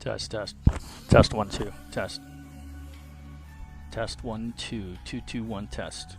Test, test. Test 1, 2. Test. Test 1, 2. 2, 2, 1, test.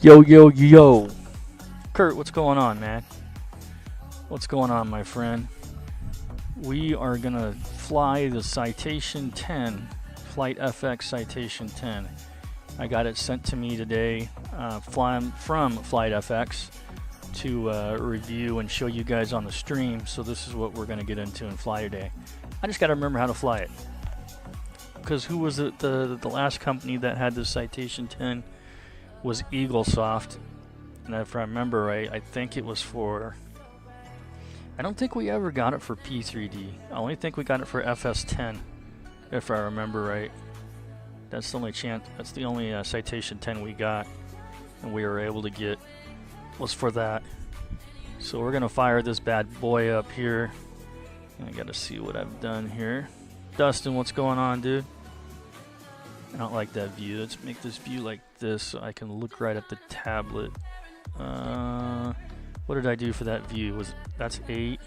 Yo, yo, yo. Kurt, what's going on, man? What's going on, my friend? We are going to fly the Citation 10, FlightFX Citation 10. I got it sent to me today from FlightFX to review and show you guys on the stream. So this is what we're going to get into in Fly Today. I just got to remember how to fly it. Because who was it? The last company that had the Citation 10 was EagleSoft, and if I remember right, I think it was for, I don't think we ever got it for P3D. I only think we got it for FS10, if I remember right. That's the only that's the only Citation 10 we got, and we were able to get, was for that. So we're gonna fire this bad boy up here. And I gotta see what I've done here. Dustin, what's going on, dude? I don't like that view. Let's make this view like this so I can look right at the tablet. What did I do for that view? That's 8.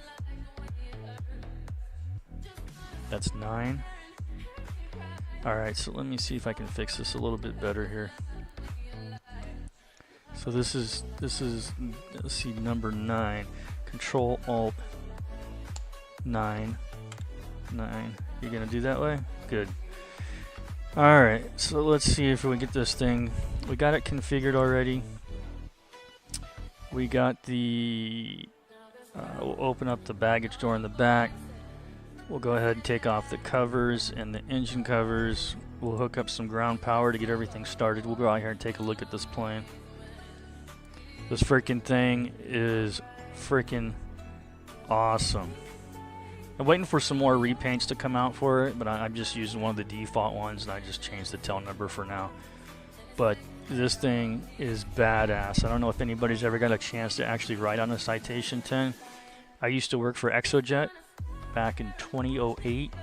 That's 9. Alright, so let me see if I can fix this a little bit better here. So this is let's see, number 9. Control Alt 9, 9. You're gonna do that way? Good. Alright, so let's see if we can get this thing. We got it configured already. We got the... we'll open up the baggage door in the back. We'll go ahead and take off the covers and the engine covers. We'll hook up some ground power to get everything started. We'll go out here and take a look at this plane. This freaking thing is freaking awesome. I'm waiting for some more repaints to come out for it, but I'm just using one of the default ones, and I just changed the tail number for now. But this thing is badass. I don't know if anybody's ever got a chance to actually ride on a Citation 10. I used to work for Exojet back in 2008,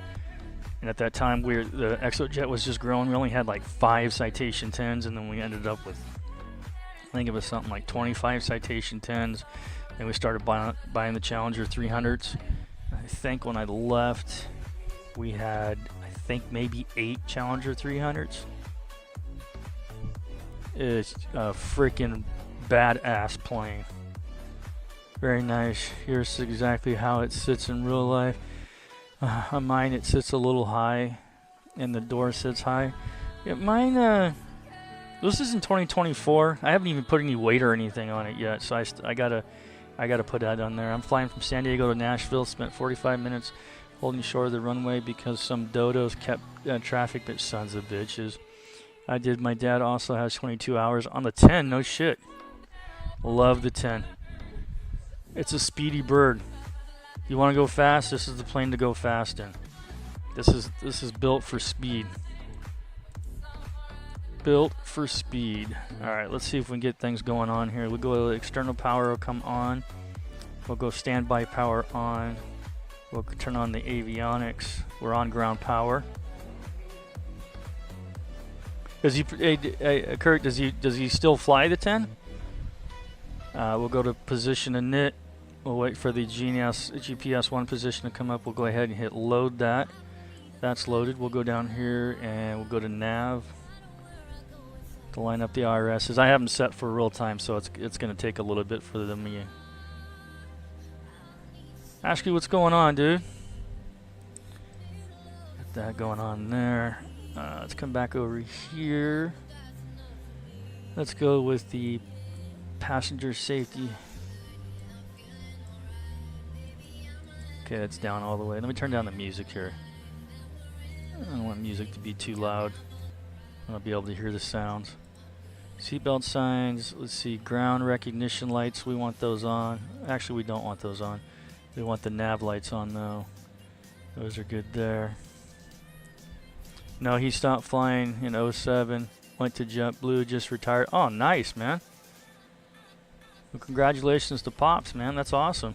and at that time the Exojet was just growing. We only had like 5 Citation 10s, and then we ended up with, I think it was something like 25 Citation 10s, and we started buying the Challenger 300s. I think when I left we had, I think, maybe 8 Challenger 300s. It's a freaking badass plane. Very nice. Here's exactly how it sits in real life. On mine it sits a little high, and the door sits high. Yeah, mine, this is in 2024. I haven't even put any weight or anything on it yet, so I gotta put that on there. I'm flying from San Diego to Nashville. Spent 45 minutes holding short of the runway because some dodos kept traffic, but sons of bitches. I did. My dad also has 22 hours on the 10. No shit. Love the 10. It's a speedy bird. You want to go fast? This is the plane to go fast in. This is built for speed. Built for speed. Alright, let's see if we can get things going on here. We'll go external power will come on. We'll go standby power on. We'll turn on the avionics. We're on ground power. Does he, Kurt, does he still fly the 10? We'll go to position init. We'll wait for the GPS 1 position to come up. We'll go ahead and hit load that. That's loaded. We'll go down here and we'll go to nav to line up the IRSs. I have them set for real time, so it's going to take a little bit for them to ask you what's going on, dude. Got that going on there. Let's come back over here. Let's go with the passenger safety. Okay, it's down all the way. Let me turn down the music here. I don't want music to be too loud. I'll be able to hear the sounds. Seatbelt signs. Let's see. Ground recognition lights. We want those on. Actually, we don't want those on. We want the nav lights on though. Those are good there. No, he stopped flying in 07. Went to JetBlue. Just retired. Oh, nice, man. Well, congratulations to Pops, man. That's awesome.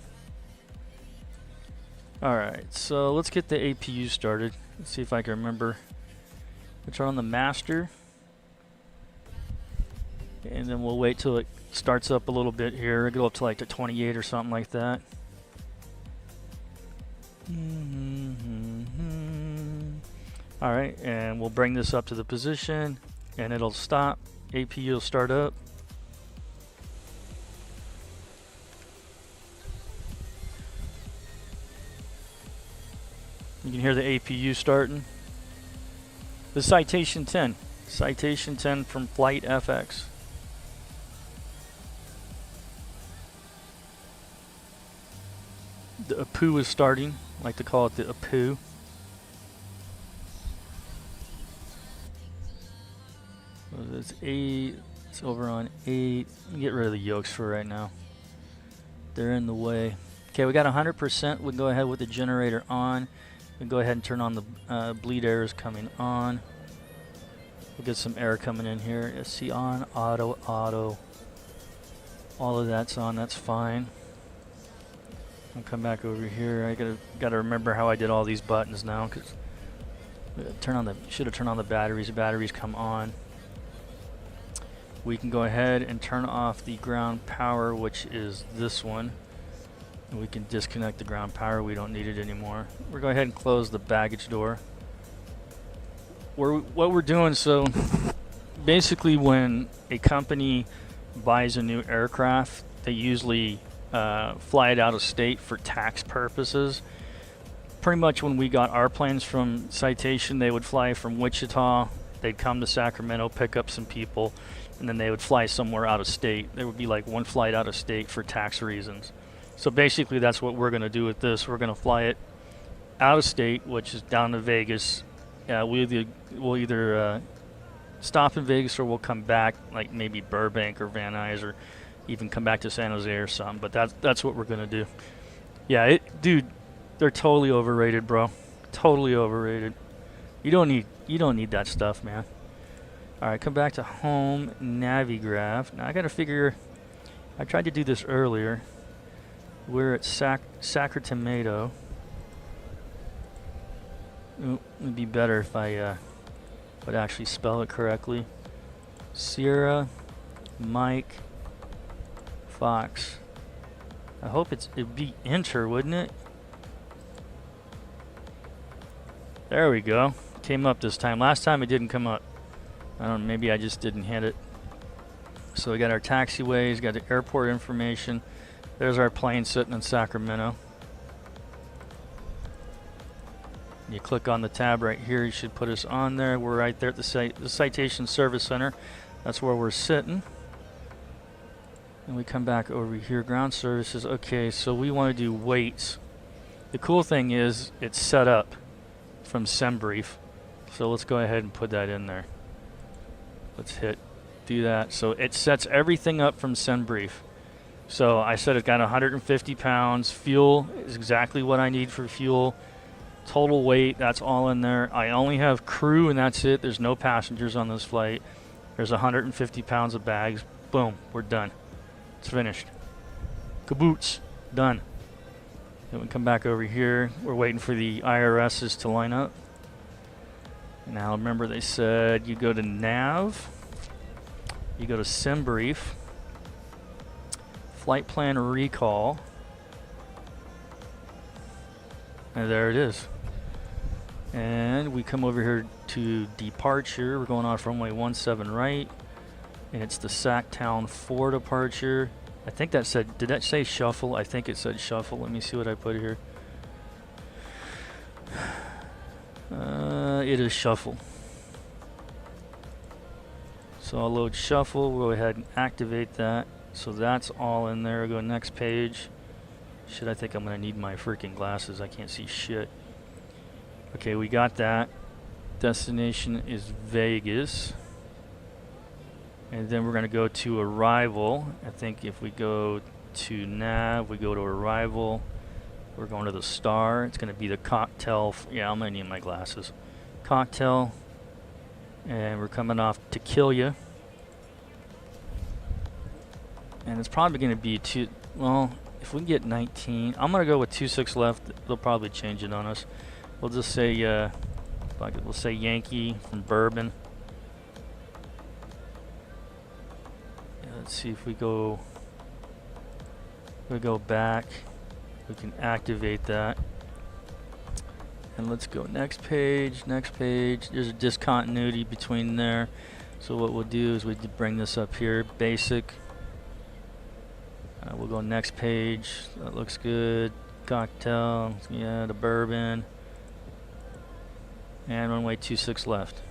Alright, so let's get the APU started. Let's see if I can remember. We'll turn on the master. And then we'll wait till it starts up a little bit here. It'll go up to like the 28 or something like that. Alright, and we'll bring this up to the position. And it'll stop. APU will start up. You can hear the APU starting. The Citation 10. Citation 10 from FlightFX. The APU is starting. I like to call it the APU. It's 8. It's over on 8. Get rid of the yokes for right now. They're in the way. Okay, we got 100%. We'll go ahead with the generator on. We'll go ahead and turn on the bleed air is coming on. We'll get some air coming in here. SC on, auto. All of that's on. That's fine. I'll come back over here. I gotta remember how I did all these buttons now, because should have turned on the batteries. The batteries come on. We can go ahead and turn off the ground power, which is this one. And we can disconnect the ground power. We don't need it anymore. We'll go ahead and close the baggage door. What we're doing, so basically when a company buys a new aircraft, they usually fly it out of state for tax purposes. pretty much when we got our planes from Citation, they would fly from Wichita, they'd come to Sacramento, pick up some people, and then they would fly somewhere out of state. There would be like one flight out of state for tax reasons. So basically that's what we're going to do with this. We're going to fly it out of state, which is down to Vegas. We'll either stop in Vegas or we'll come back, like maybe Burbank or Van Nuys, or even come back to San Jose or something. But that's what we're going to do. Yeah, dude, they're totally overrated, bro. Totally overrated. You don't need that stuff, man. All right, come back to home, Navigraph. Now I got to figure. I tried to do this earlier. We're at Sacramento. It'd be better if I would actually spell it correctly. Sierra, Mike, Fox. I hope it'd be enter, wouldn't it? There we go. Came up this time. Last time it didn't come up. I don't know, maybe I just didn't hit it. So we got our taxiways, got the airport information. There's our plane sitting in Sacramento. You click on the tab right here, you should put us on there. We're right there at the Citation Service Center. That's where we're sitting. And we come back over here, ground services. Okay, so we want to do weights. The cool thing is it's set up from SemBrief. So let's go ahead and put that in there. Let's do that. So it sets everything up from SemBrief. So I said it got 150 pounds. Fuel is exactly what I need for fuel. Total weight, that's all in there. I only have crew and that's it. There's no passengers on this flight. There's 150 pounds of bags. Boom, we're done. It's finished. Kaboots, done. Then we come back over here. We're waiting for the IRSs to line up. Now remember they said you go to Nav, you go to SemBrief, Flight Plan Recall, and there it is. And we come over here to departure. We're going off runway 17 right, and it's the Sacktown 4 departure. I think that said, did that say shuffle? I think it said shuffle. Let me see what I put here. It is shuffle. So I'll load shuffle. We'll go ahead and activate that. So that's all in there. I'll go next page. Shit, I think I'm gonna need my freaking glasses. I can't see shit. Okay, we got that. Destination is Vegas. And then we're gonna go to arrival. I think if we go to nav, we go to arrival. We're going to the star. It's gonna be the cocktail. Yeah, I'm gonna need my glasses. Cocktail. And we're coming off to kill you. And it's probably gonna be well, if we can get 19, I'm gonna go with 26 left. They'll probably change it on us. We'll just say, we'll say Yankee from Bourbon. Yeah, let's see if we go back. We can activate that. And let's go next page, next page. There's a discontinuity between there. So what we'll do is we bring this up here, basic. We'll go next page. That looks good. Cocktail, yeah, the bourbon. And runway 26 left.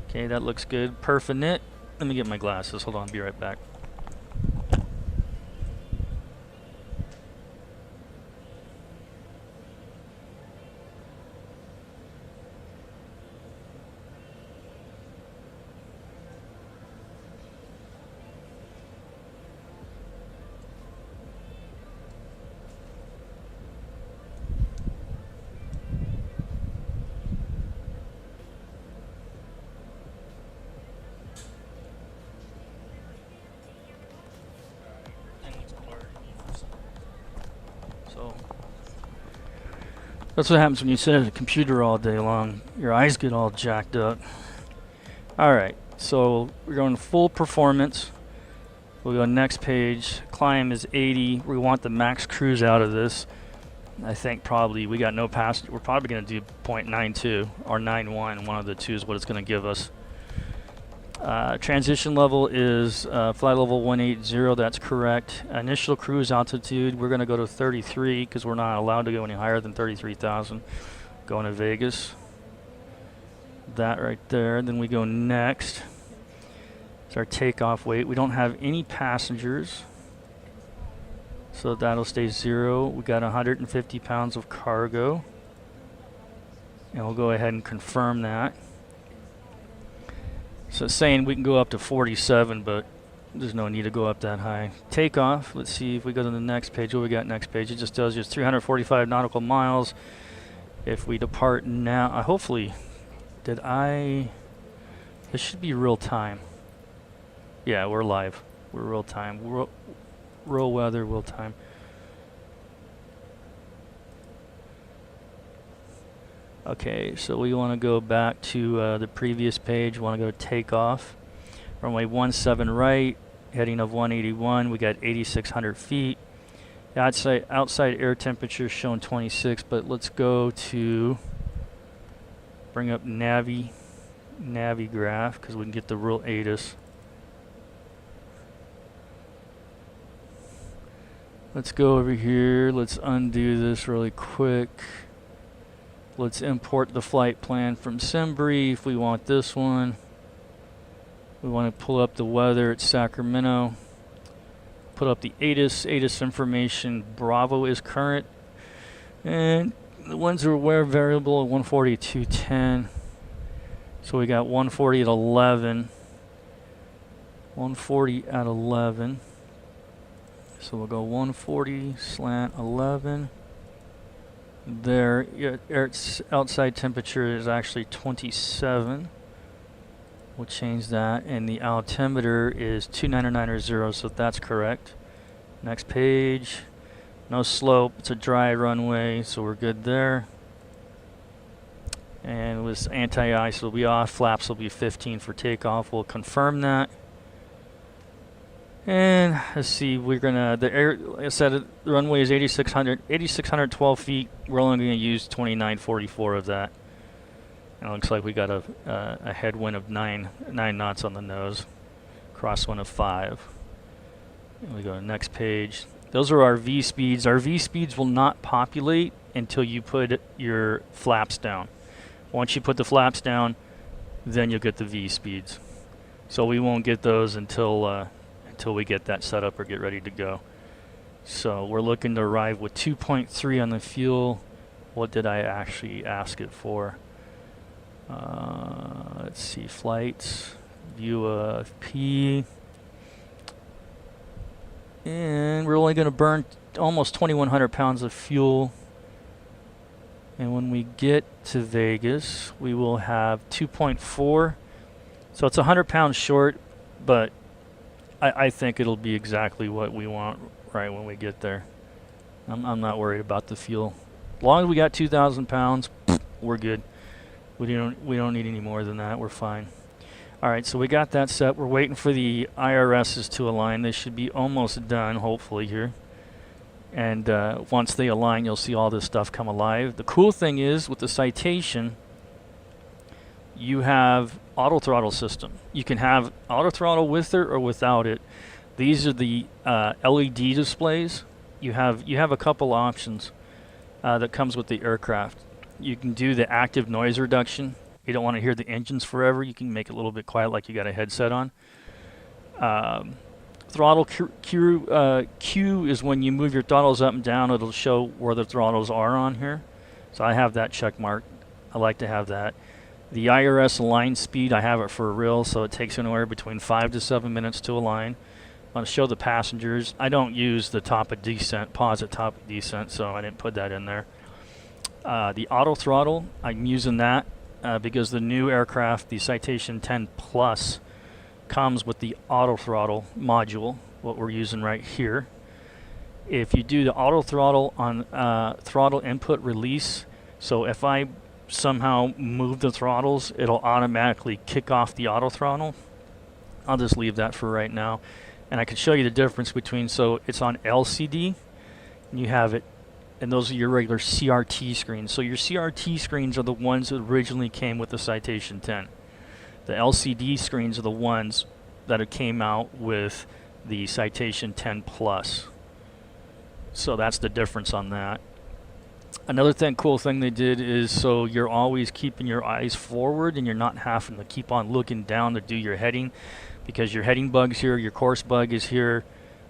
Okay, that looks good. Perfect. Let me get my glasses. Hold on, be right back. That's what happens when you sit at a computer all day long. Your eyes get all jacked up. Alright, so we're going full performance. We'll go next page. Climb is 80. We want the max cruise out of this. I think probably we got no passenger. We're probably going to do 0.92 or 91. One of the two is what it's going to give us. Transition level is flight level 180, that's correct. Initial cruise altitude, we're going to go to 33 because we're not allowed to go any higher than 33,000. Going to Vegas. That right there. Then we go next. It's our takeoff weight. We don't have any passengers, so that'll stay 0. We got 150 pounds of cargo, and we'll go ahead and confirm that. So it's saying we can go up to 47, but there's no need to go up that high. Takeoff, let's see if we go to the next page. What we got next page? It just tells you it's 345 nautical miles. If we depart now, hopefully, this should be real time. Yeah, we're live. We're real time. Real weather, real time. Okay, so we want to go back to the previous page. We want to go to takeoff. Runway 17 right, heading of 181. We got 8,600 feet. Outside air temperature shown 26, but let's go to bring up Navi graph because we can get the real ATIS. Let's go over here. Let's undo this really quick. Let's import the flight plan from SimBrief. We want this one. We want to pull up the weather at Sacramento. Put up the ATIS information. Bravo is current. And the winds are aware variable at 140 to 210. So we got 140 at 11. 140 at 11. So we'll go 140 slant 11. There, outside temperature is actually 27. We'll change that, and the altimeter is 2990, so that's correct. Next page. No slope, it's a dry runway, so we're good there. And with anti-ice will be off, flaps will be 15 for takeoff. We'll confirm that. And let's see, we're gonna, like I said, the runway is 8,612 feet. We're only gonna use 2944 of that. And it looks like we got a headwind of 9 knots on the nose, crosswind of 5. And we go to the next page. Those are our V speeds. Our V speeds will not populate until you put your flaps down. Once you put the flaps down, then you'll get the V speeds. So we won't get those until we get that set up or get ready to go. So we're looking to arrive with 2.3 on the fuel. What did I actually ask it for? Let's see, flights, view of P. And we're only going to burn almost 2,100 pounds of fuel. And when we get to Vegas, we will have 2.4. So it's 100 pounds short, but I think it'll be exactly what we want right when we get there. I'm not worried about the fuel. As long as we got 2,000 pounds, we're good. We don't need any more than that. We're fine. All right, so we got that set. We're waiting for the IRSs to align. They should be almost done, hopefully, here. And once they align, you'll see all this stuff come alive. The cool thing is, with the Citation, you have auto throttle system. You can have auto throttle with it or without it. These are the LED displays. You have a couple options that comes with the aircraft. You can do the active noise reduction. You don't want to hear the engines forever. You can make it a little bit quiet like you got a headset on. Throttle Q is when you move your throttles up and down. It'll show where the throttles are on here. So I have that check mark. I like to have that. The IRS align speed, I have it for real, so it takes anywhere between 5 to 7 minutes to align. I want to show the passengers. I don't use the top of descent, pause at top of descent, so I didn't put that in there. The auto throttle, I'm using that because the new aircraft, the Citation 10 Plus, comes with the auto throttle module, what we're using right here. If you do the auto throttle on throttle input release, so if I somehow move the throttles, it'll automatically kick off the auto throttle. I'll just leave that for right now. And I can show you the difference between, so it's on LCD, and you have it, and those are your regular CRT screens. So your CRT screens are the ones that originally came with the Citation 10. The LCD screens are the ones that it came out with the Citation 10 Plus. So that's the difference on that. Another cool thing they did is so you're always keeping your eyes forward and you're not having to keep on looking down to do your heading, because your heading bug's here, your course bug is here,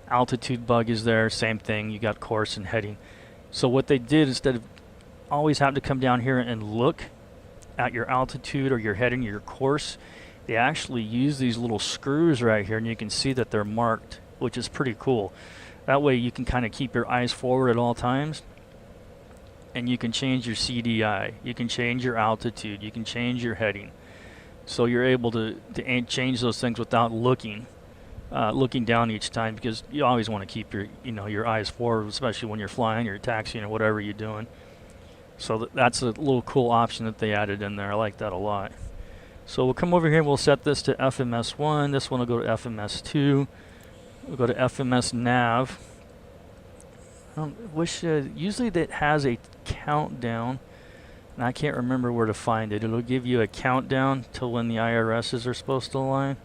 altitude bug is there, same thing, you got course and heading. So what they did, instead of always having to come down here and look at your altitude or your heading, your course, they actually use these little screws right here, and you can see that they're marked, which is pretty cool. That way you can kind of keep your eyes forward at all times, and you can change your CDI, you can change your altitude, you can change your heading. So you're able to change those things without looking down each time, because you always want to keep your your eyes forward, especially when you're flying or taxiing or whatever you're doing. So that's a little cool option that they added in there. I like that a lot. So we'll come over here and we'll set this to FMS1. This one will go to FMS2. We'll go to FMS nav. Usually that has a countdown, and I can't remember where to find it. It'll give you a countdown till when the IRSs are supposed to align.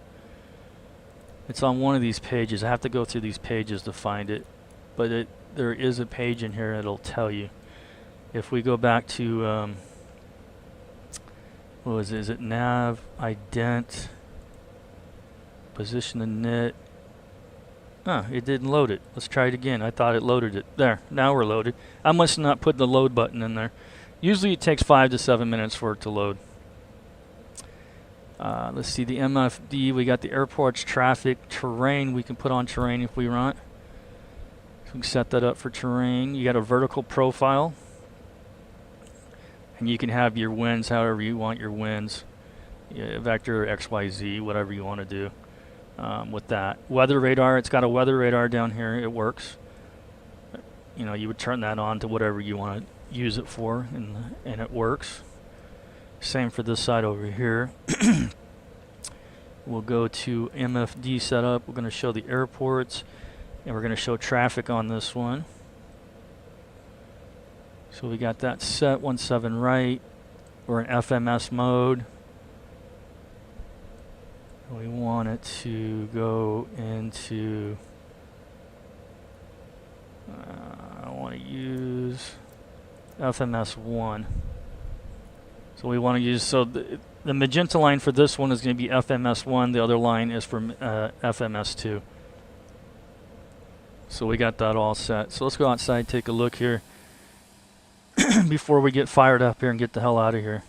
It's on one of these pages. I have to go through these pages to find it, but there is a page in here that'll tell you. If we go back to what was it? Is it nav, ident, position the net? It didn't load it. Let's try it again. I thought it loaded it. There, now we're loaded. I must not put the load button in there. Usually it takes 5 to 7 minutes for it to load. Let's see the MFD. We got the airport's traffic, terrain. We can put on terrain if we want. So we can set that up for terrain. You got a vertical profile, and you can have your winds however you want your winds. Yeah, vector, XYZ, whatever you want to do. With that weather radar, it's got a weather radar down here. It works. You would turn that on to whatever you want to use it for, and it works. Same for this side over here. We'll go to MFD setup. We're going to show the airports, and we're going to show traffic on this one. So we got that set 17 right. We're in FMS mode. We want it to go into, I want to use FMS1. So we want to use, so the magenta line for this one is going to be FMS1. The other line is for FMS2. So we got that all set. So let's go outside, take a look here before we get fired up here and get the hell out of here.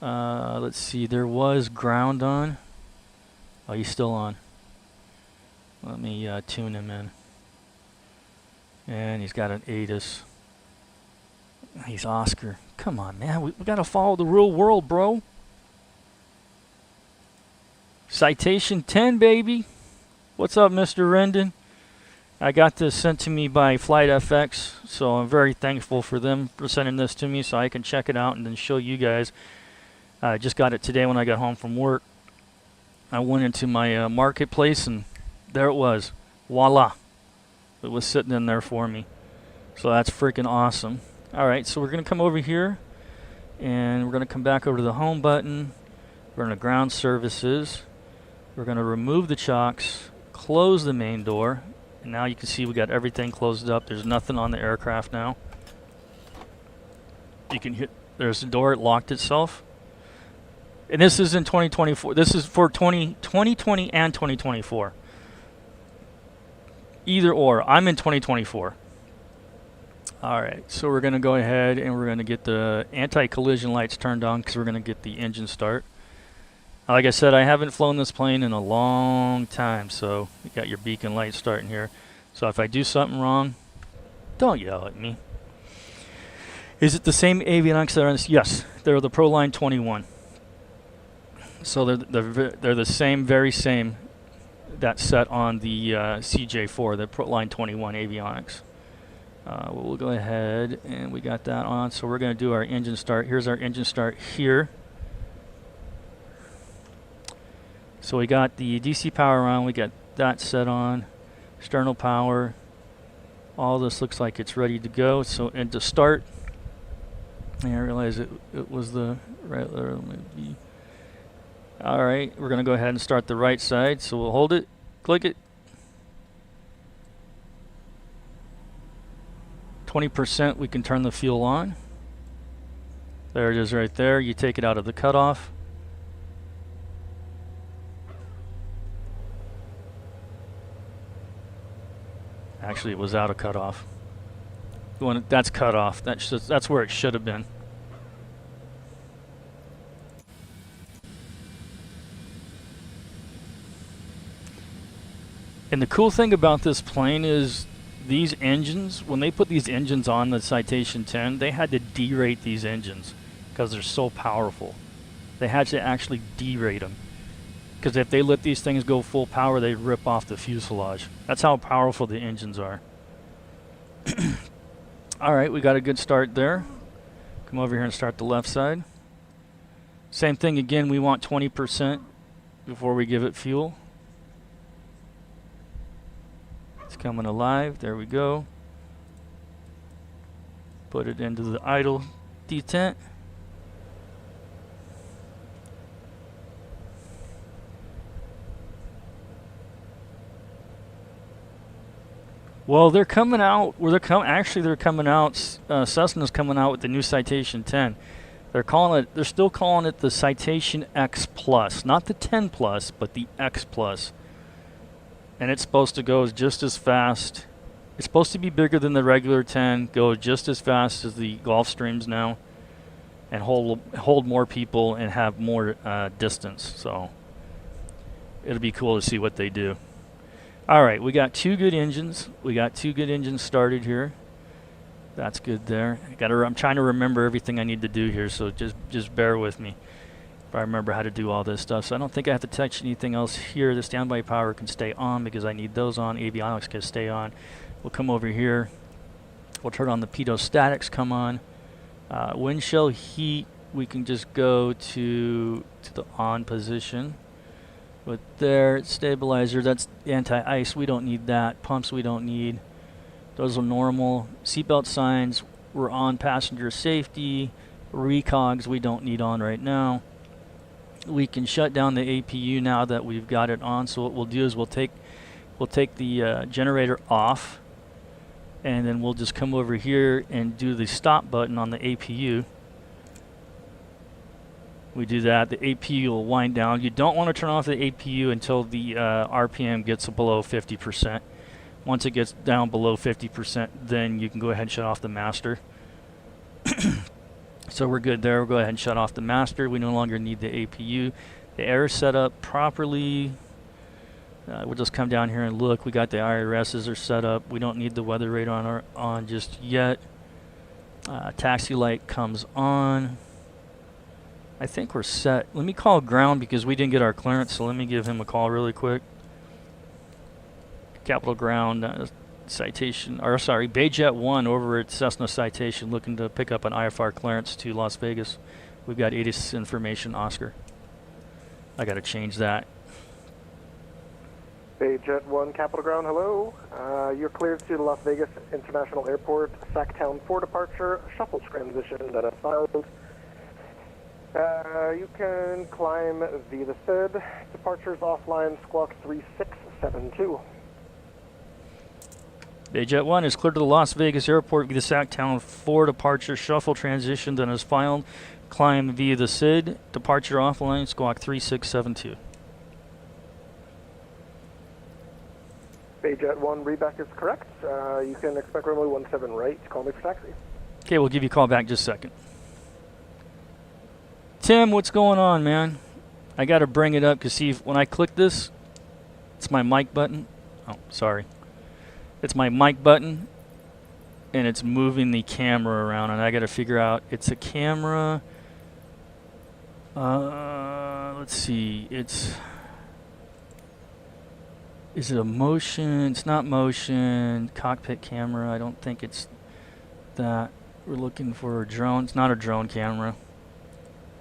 Let's see, there was ground on. Oh, he's still on. Let me tune him in. And he's got an ATIS. He's Oscar. Come on, man. We got to follow the real world, bro. Citation 10, baby. What's up, Mr. Rendon? I got this sent to me by FlightFX, so I'm very thankful for them for sending this to me so I can check it out and then show you guys. I just got it today when I got home from work. I went into my marketplace, and there it was. Voila. It was sitting in there for me. So that's freaking awesome. Alright, so we're going to come over here, and we're going to come back over to the home button. We're going to ground services. We're going to remove the chocks, close the main door, and now you can see we got everything closed up. There's nothing on the aircraft now. You can hit, there's the door, it locked itself. And this is in 2024. This is for 2020 and 2024. Either or. I'm in 2024. Alright, so we're going to go ahead and we're going to get the anti-collision lights turned on because we're going to get the engine start. Like I said, I haven't flown this plane in a long time, so you got your beacon light starting here. So if I do something wrong, don't yell at me. Is it the same avionics that are on this? Yes, they're the ProLine 21. So they're the same, very same, that's set on the CJ4, the ProLine 21 avionics. We'll go ahead and we got that on. So we're going to do our engine start. Here's our engine start here. So we got the DC power on. We got that set on. External power. All this looks like it's ready to go. So and to start, and I realized it was the right letter. All right, we're going to go ahead and start the right side. So we'll hold it, click it. 20%, we can turn the fuel on. There it is right there. You take it out of the cutoff. Actually, it was out of cutoff. That's cutoff. That's where it should have been. And the cool thing about this plane is these engines, when they put these engines on the Citation 10, they had to derate these engines because they're so powerful. They had to actually derate them. Because if they let these things go full power, they'd rip off the fuselage. That's how powerful the engines are. Alright, we got a good start there. Come over here and start the left side. Same thing again, we want 20% before we give it fuel. It's coming alive, there we go. Put it into the idle detent. Well, they're coming out. Actually, they're coming out. Cessna's coming out with the new Citation 10. They're still calling it the Citation X Plus, not the 10 Plus, but the X Plus. And it's supposed to go just as fast. It's supposed to be bigger than the regular 10, go just as fast as the Gulfstreams now, and hold more people and have more distance. So it'll be cool to see what they do. All right, we got two good engines. We got two good engines started here. That's good there. I'm trying to remember everything I need to do here, so just bear with me if I remember how to do all this stuff. So I don't think I have to touch anything else here. The standby power can stay on because I need those on. Avionics can stay on. We'll come over here. We'll turn on the pitot statics, come on. Windshield heat, we can just go to the on position. But there, stabilizer, that's anti-ice, we don't need that. Pumps, we don't need. Those are normal. Seatbelt signs, we're on. Passenger safety. Recogs, we don't need on right now. We can shut down the APU now that we've got it on. So what we'll do is we'll take the generator off, and then we'll just come over here and do the stop button on the APU. We do that, the APU will wind down. You don't want to turn off the APU until the RPM gets below 50%. Once it gets down below 50%, then you can go ahead and shut off the master. So we're good there. We'll go ahead and shut off the master. We no longer need the APU. The air is set up properly. We'll just come down here and look. We got the IRSs are set up. We don't need the weather radar on just yet. Taxi light comes on. I think we're set. Let me call ground because we didn't get our clearance, so let me give him a call really quick. Capital Ground Citation, or sorry, Bayjet 1 over at Cessna Citation looking to pick up an IFR clearance to Las Vegas. We've got ATIS information, Oscar. I got to change that. Bayjet 1, Capital Ground, hello. You're cleared to the Las Vegas International Airport, Sacktown 4 departure, shuffle transition that is filed. You can climb via the SID. Departures offline, squawk 3672. Bayjet 1 is cleared to the Las Vegas Airport via the Sacktown 4 departure, shuffle transition that is filed. Climb via the SID. Departure offline, squawk 3672. Bayjet 1, readback is correct. You can expect runway 17 right. Call me for taxi. Okay, we'll give you a call back in just a second. Tim, what's going on, man? I got to bring it up because see, when I click this, it's my mic button. Oh, sorry. It's my mic button, and it's moving the camera around, and I got to figure out, it's a camera. Let's see. Is it a motion? It's not motion. Cockpit camera. I don't think it's that. We're looking for a drone. It's not a drone camera.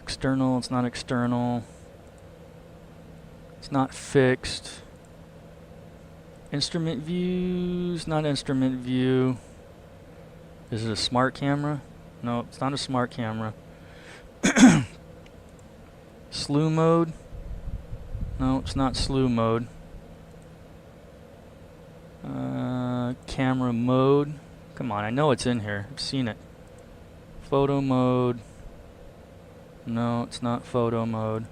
External, it's not external. It's not fixed. Instrument views, not instrument view. Is it a smart camera? No, it's not a smart camera. Slew mode. No, it's not slew mode. Camera mode. Come on, I know it's in here. I've seen it. Photo mode. No, it's not photo mode.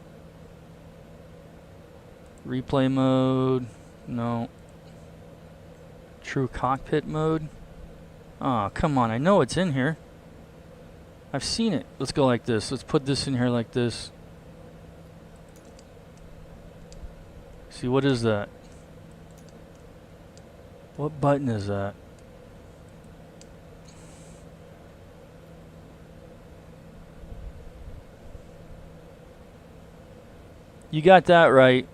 Replay mode. No. True cockpit mode. Oh, come on, I know it's in here. I've seen it. Let's go like this. Let's put this in here like this. See, what is that? What button is that? You got that right.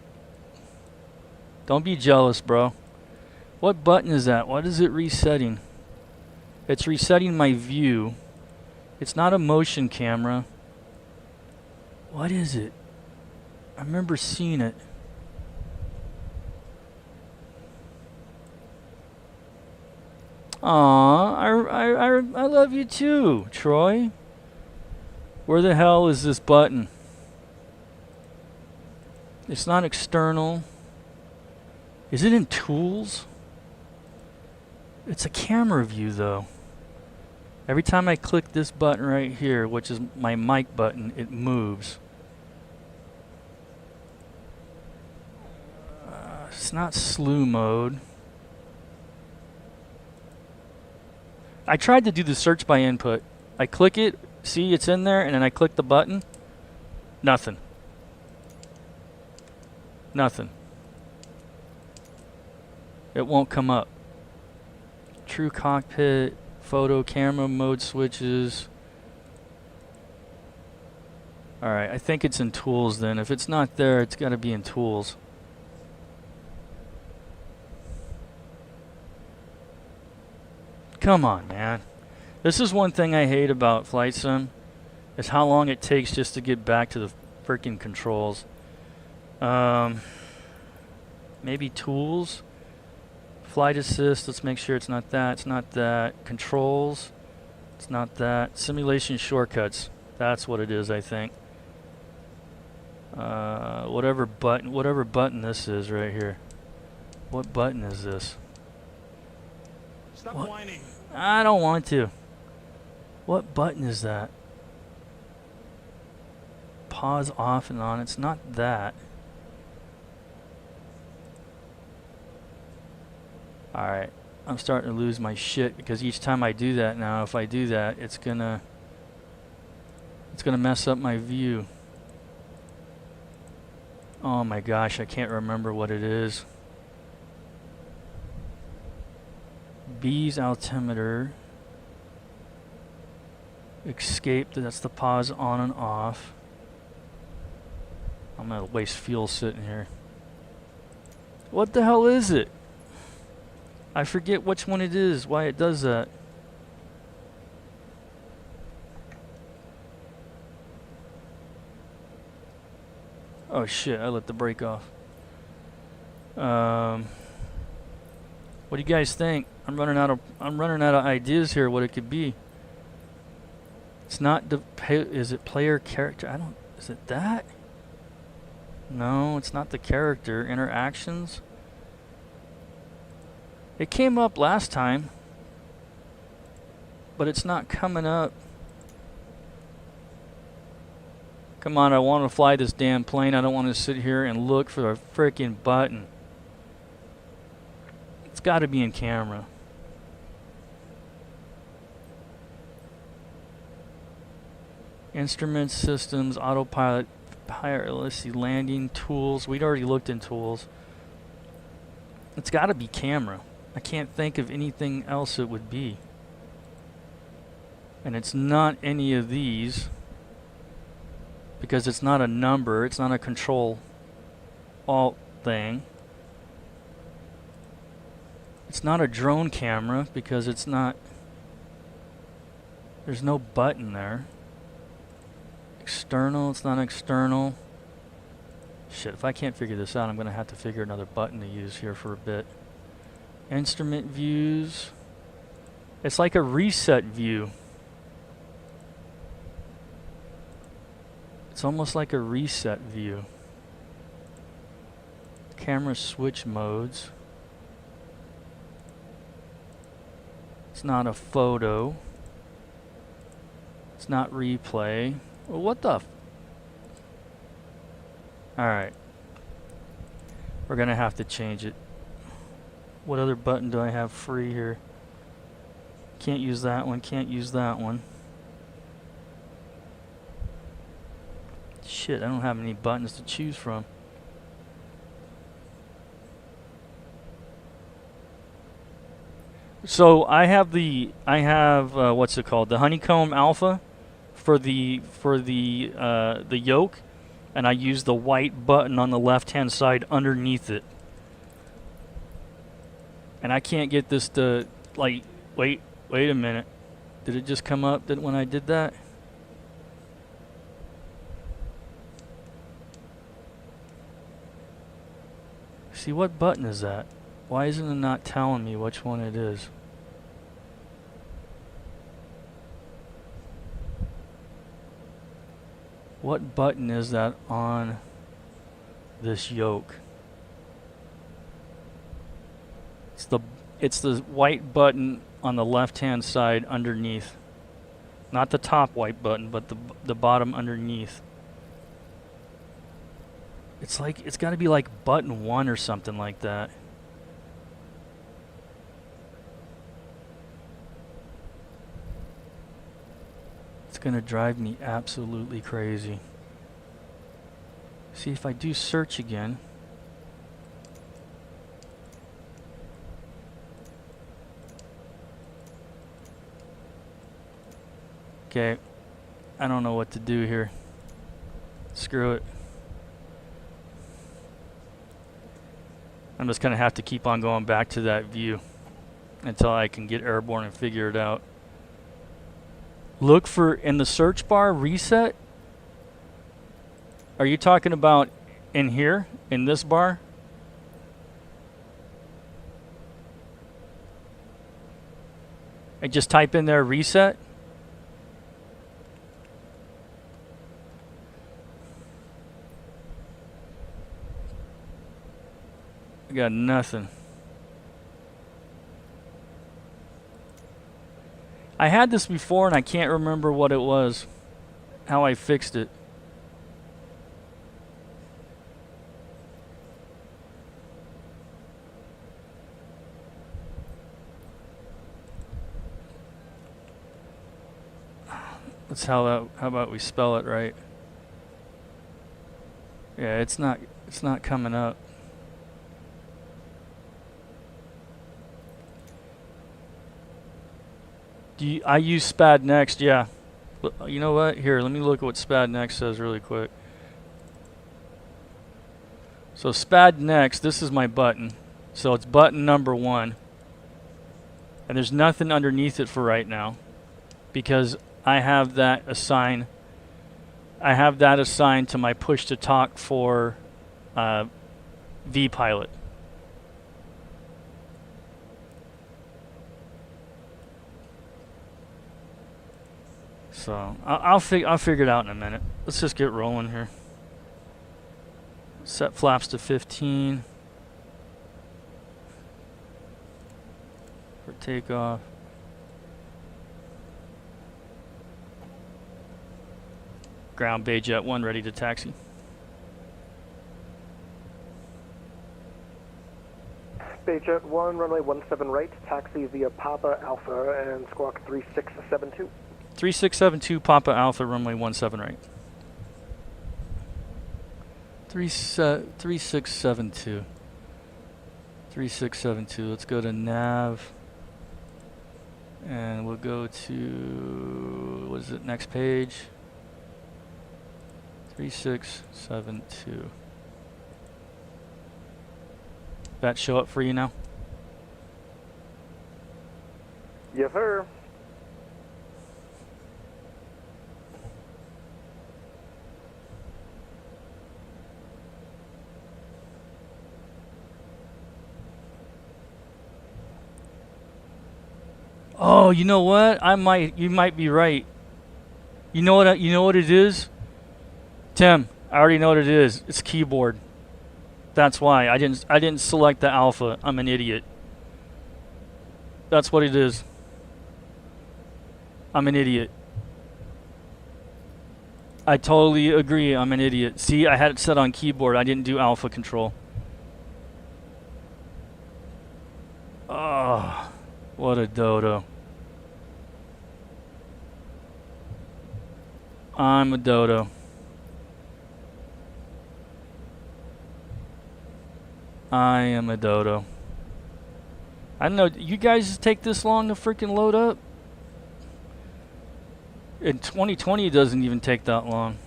Don't be jealous, bro. What button is that? What is it resetting? It's resetting my view. It's not a motion camera. What is it? I remember seeing it. Aw, I love you too, Troy. Where the hell is this button? It's not external. Is it in tools? It's a camera view though. Every time I click this button right here, which is my mic button, it moves. It's not slew mode. I tried to do the search by input. I click it, see it's in there, and then I click the button. Nothing. Nothing. It won't come up. True cockpit, photo, camera mode switches. Alright, I think it's in tools then. If it's not there, it's got to be in tools. Come on, man. This is one thing I hate about Flight Sim, is how long it takes just to get back to the freaking controls. Maybe tools. Flight assist, let's make sure it's not that. It's not that. Controls, it's not that. Simulation shortcuts, that's what it is, I think. Whatever button this is right here. What button is this? Stop What? whining. I don't want to. What button is that? Pause off and on. It's not that. Alright. I'm starting to lose my shit because each time I do that now, if I do that, it's gonna mess up my view. Oh my gosh, I can't remember what it is. B's altimeter. Escape, that's the pause on and off. I'm gonna waste fuel sitting here. What the hell is it? I forget which one it is, why it does that. Oh shit, I let the brake off. What do you guys think? I'm running out of ideas here what it could be. It's not is it player character? Is it that? No, it's not the character. Interactions. It came up last time, but it's not coming up. Come on, I want to fly this damn plane. I don't want to sit here and look for a freaking button. It's got to be in camera. Instruments, systems, autopilot, let's see, landing, tools. We'd already looked in tools. It's got to be camera. I can't think of anything else it would be. And it's not any of these because it's not a number. It's not a control alt thing. It's not a drone camera because it's not. There's no button there. External, it's not external. Shit, if I can't figure this out, I'm going to have to figure another button to use here for a bit. Instrument views. It's like a reset view. It's almost like a reset view. Camera switch modes. It's not a photo. It's not replay. Well, what the Alright. We're gonna have to change it. What other button do I have free here? Can't use that one, can't use that one. Shit, I don't have any buttons to choose from. So I have what's it called? The Honeycomb Alpha for the yoke, and I use the white button on the left-hand side underneath it. And I can't get this to, like, wait a minute. Did it just come up when I did that? See, what button is that? Why isn't it not telling me which one it is? What button is that on this yoke? It's the white button on the left-hand side underneath. Not the top white button, but the bottom underneath. It's like, it's got to be like button 1 or something like that. It's going to drive me absolutely crazy. See, if I do search again. Okay, I don't know what to do here. Screw it. I'm just going to have to keep on going back to that view until I can get airborne and figure it out. Look for, in the search bar, reset. Are you talking about in here, in this bar? And just type in there reset. I got nothing. I had this before and I can't remember what it was, how I fixed it. Let's how about we spell it right? Yeah, it's not coming up. I use SPAD next, yeah. You know what? Here, let me look at what SPAD next says really quick. So SPAD next, this is my button. So it's button number 1. And there's nothing underneath it for right now because I have that assigned. I have that assigned to my push to talk for vPilot. So I'll figure it out in a minute. Let's just get rolling here. Set flaps to 15 for takeoff. Ground bay jet 1 ready to taxi. Bayjet 1, runway 17 right, taxi via Papa Alpha and squawk 3672. 3672 Papa Alpha, runway 17 right. 3672. 3672. Let's go to nav. And we'll go to, what is it, next page? 3672. That show up for you now? Yes, sir. Oh, you know what? You might be right. You know what it is? Tim, I already know what it is. It's keyboard. That's why I didn't select the alpha. I'm an idiot. That's what it is. I'm an idiot. I totally agree. I'm an idiot. See, I had it set on keyboard. I didn't do alpha control. Oh, what a dodo. I'm a dodo. I am a dodo. I don't know, you guys take this long to freaking load up? In 2020 it doesn't even take that long.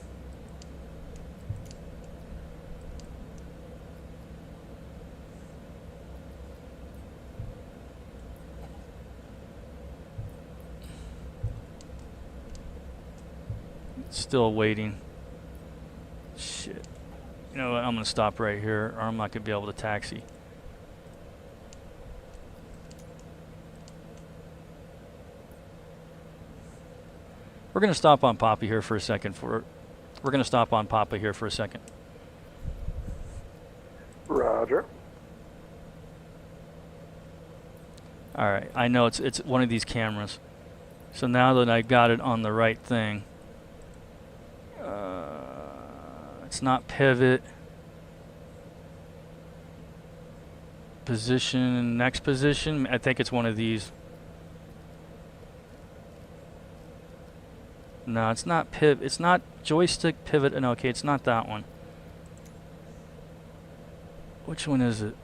Still waiting. Shit. You know what, I'm gonna stop right here or I'm not gonna be able to taxi. We're gonna stop on Papa here for a second. We're gonna stop on Papa here for a second. Roger. All right, I know it's one of these cameras. So now that I got it on the right thing, it's not pivot. Position, next position. I think it's one of these. No, it's not pivot. It's not joystick pivot. No, okay, it's not that one. Which one is it?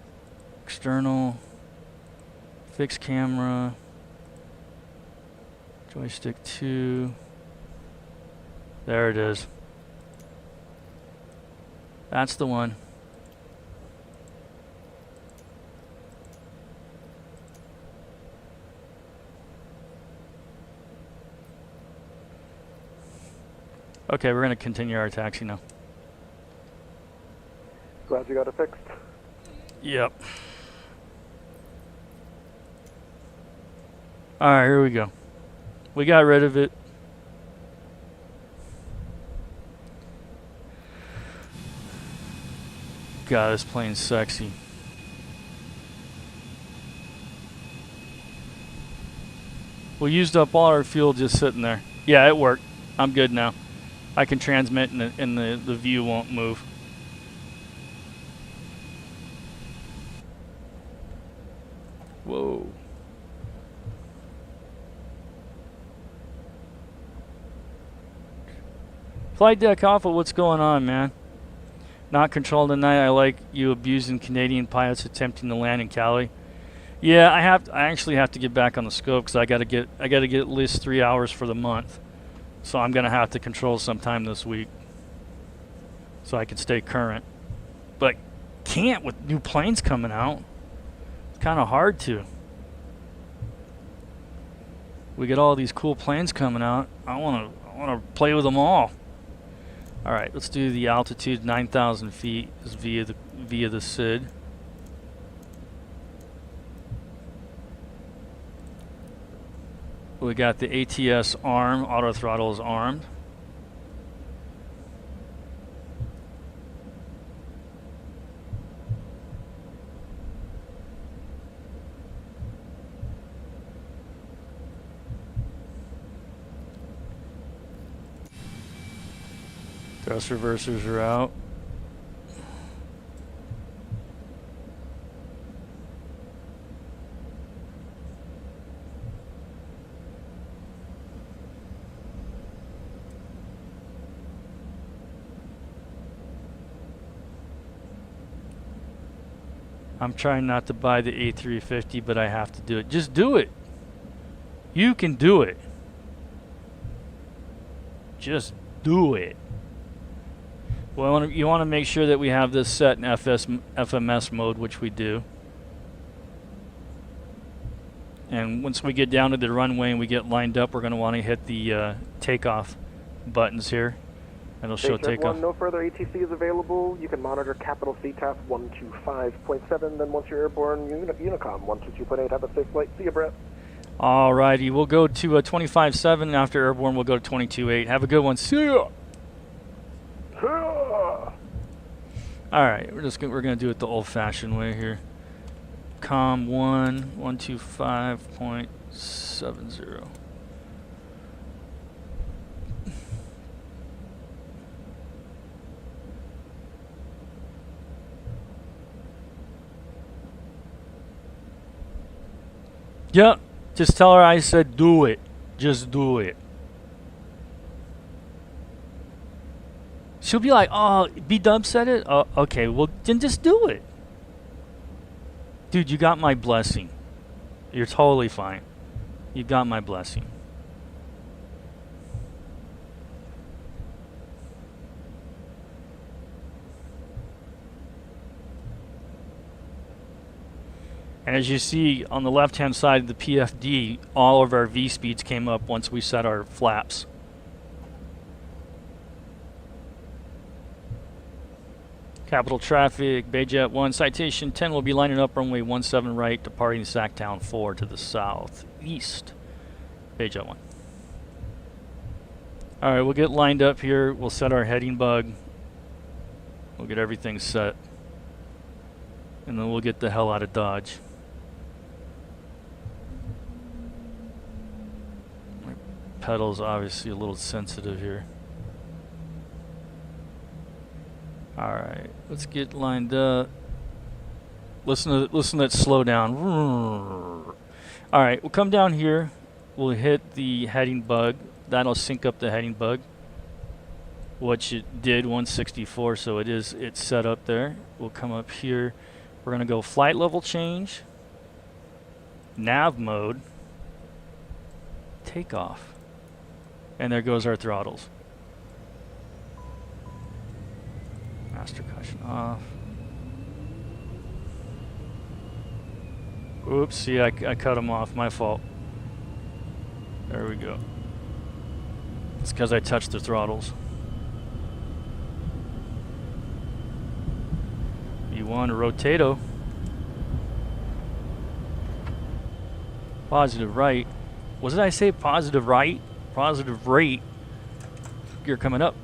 External, fixed camera, joystick 2. There it is. That's the one. Okay, we're going to continue our taxi now. Glad you got it fixed. Yep. Alright, here we go. We got rid of it. God, this plane's sexy. We used up all our fuel just sitting there. Yeah, it worked. I'm good now. I can transmit and the view won't move. Whoa. Flight deck alpha, what's going on, man? Not controlled tonight. I like you abusing Canadian pilots attempting to land in Cali. Yeah, I actually have to get back on the scope because I gotta get at least 3 hours for the month. So I'm gonna have to control sometime this week so I can stay current. But can't with new planes coming out. It's kind of hard to. We get all these cool planes coming out. I wanna play with them all. All right, let's do the altitude 9,000 feet is via the SID. We got the ATS arm, auto throttle is armed. Thrust reversers are out. I'm trying not to buy the A350, but I have to do it. Just do it. You can do it. Just do it. Well, you want to make sure that we have this set in FMS mode, which we do. And once we get down to the runway and we get lined up, we're going to want to hit the takeoff buttons here. And it'll show takeoff. No further ATC is available. You can monitor capital CTAF 125.7. Then once you're airborne, Unicom 122.8. Have a safe flight. See you, Brett. Alrighty, we'll go to 25.7. After airborne, we'll go to 22.8. Have a good one. See ya. All right, we're gonna do it the old-fashioned way here. Com 125.70. Yep, just tell her I said do it. Just do it. She'll be like, oh, B-Dub said it? Oh, okay, well, then just do it. Dude, you got my blessing. You're totally fine. You got my blessing. And as you see on the left-hand side of the PFD, all of our V-speeds came up once we set our flaps. Capital traffic, Bayjet 1, Citation 10 will be lining up runway 17 right, departing Sacktown 4 to the southeast. Bayjet 1. Alright, we'll get lined up here. We'll set our heading bug. We'll get everything set. And then we'll get the hell out of Dodge. My pedal's obviously a little sensitive here. Alright, let's get lined up. Listen to that slow down. Alright, we'll come down here. We'll hit the heading bug. That'll sync up the heading bug, which it did 164, so it's set up there. We'll come up here. We're gonna go flight level change, nav mode, takeoff, and there goes our throttles. Master caution off. Oops, see, I cut them off. My fault. There we go. It's because I touched the throttles. V1 rotato. Positive right. What did I say? Positive right? Positive rate. You're coming up.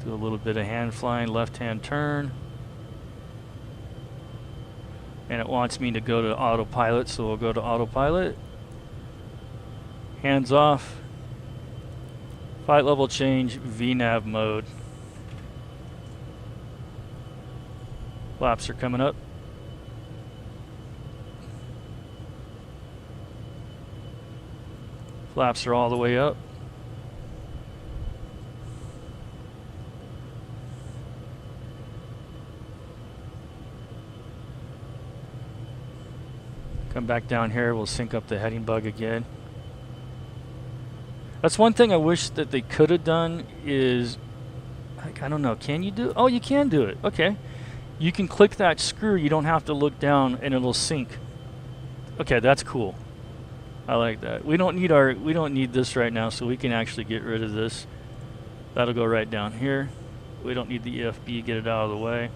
Do a little bit of hand flying, left hand turn. And it wants me to go to autopilot, so we'll go to autopilot. Hands off. Flight level change, VNAV mode. Flaps are coming up. Flaps are all the way up. Come back down here, we'll sync up the heading bug again. That's one thing I wish that they could have done is, like, I don't know, can you do? Oh, you can do it. Okay. You can click that screw, you don't have to look down and it'll sync. Okay, that's cool. I like that. We don't need this right now, so we can actually get rid of this. That'll go right down here. We don't need the EFB, get it out of the way.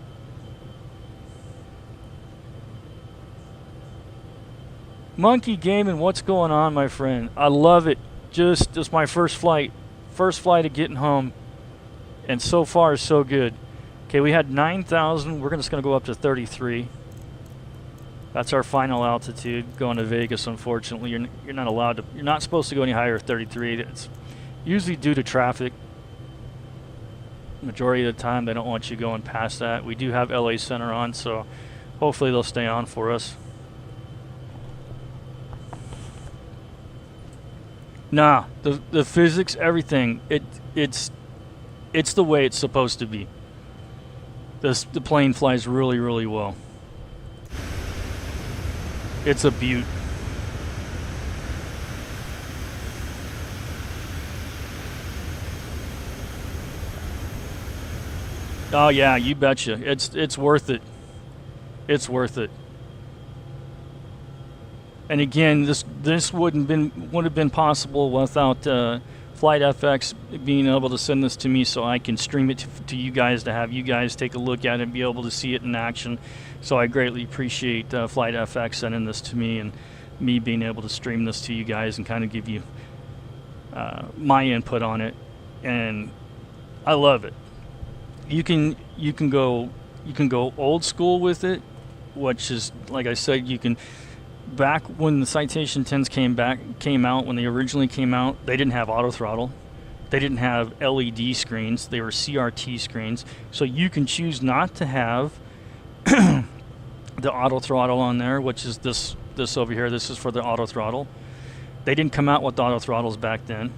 Monkey Gaming, what's going on, my friend? I love it. Just my first flight of getting home, and so far so good. Okay, we had 9,000. We're just gonna go up to 33. That's our final altitude going to Vegas. Unfortunately, you're not allowed to. You're not supposed to go any higher than 33. It's usually due to traffic. Majority of the time, they don't want you going past that. We do have LA Center on, so hopefully they'll stay on for us. Nah, the physics, everything, it's the way it's supposed to be. The plane flies really, really well. It's a beaut. Oh yeah, you betcha. It's worth it. It's worth it. And again, this would have been possible without FlightFX being able to send this to me, so I can stream it to you guys, to have you guys take a look at it and be able to see it in action. So I greatly appreciate FlightFX sending this to me, and me being able to stream this to you guys and kind of give you my input on it, and I love it. You can go old school with it, which is, like I said, you can. Back when the Citation 10s came out, when they originally came out, they didn't have auto throttle. They didn't have LED screens. They were CRT screens. So you can choose not to have the auto throttle on there, which is this over here. This is for the auto throttle. They didn't come out with auto throttles back then.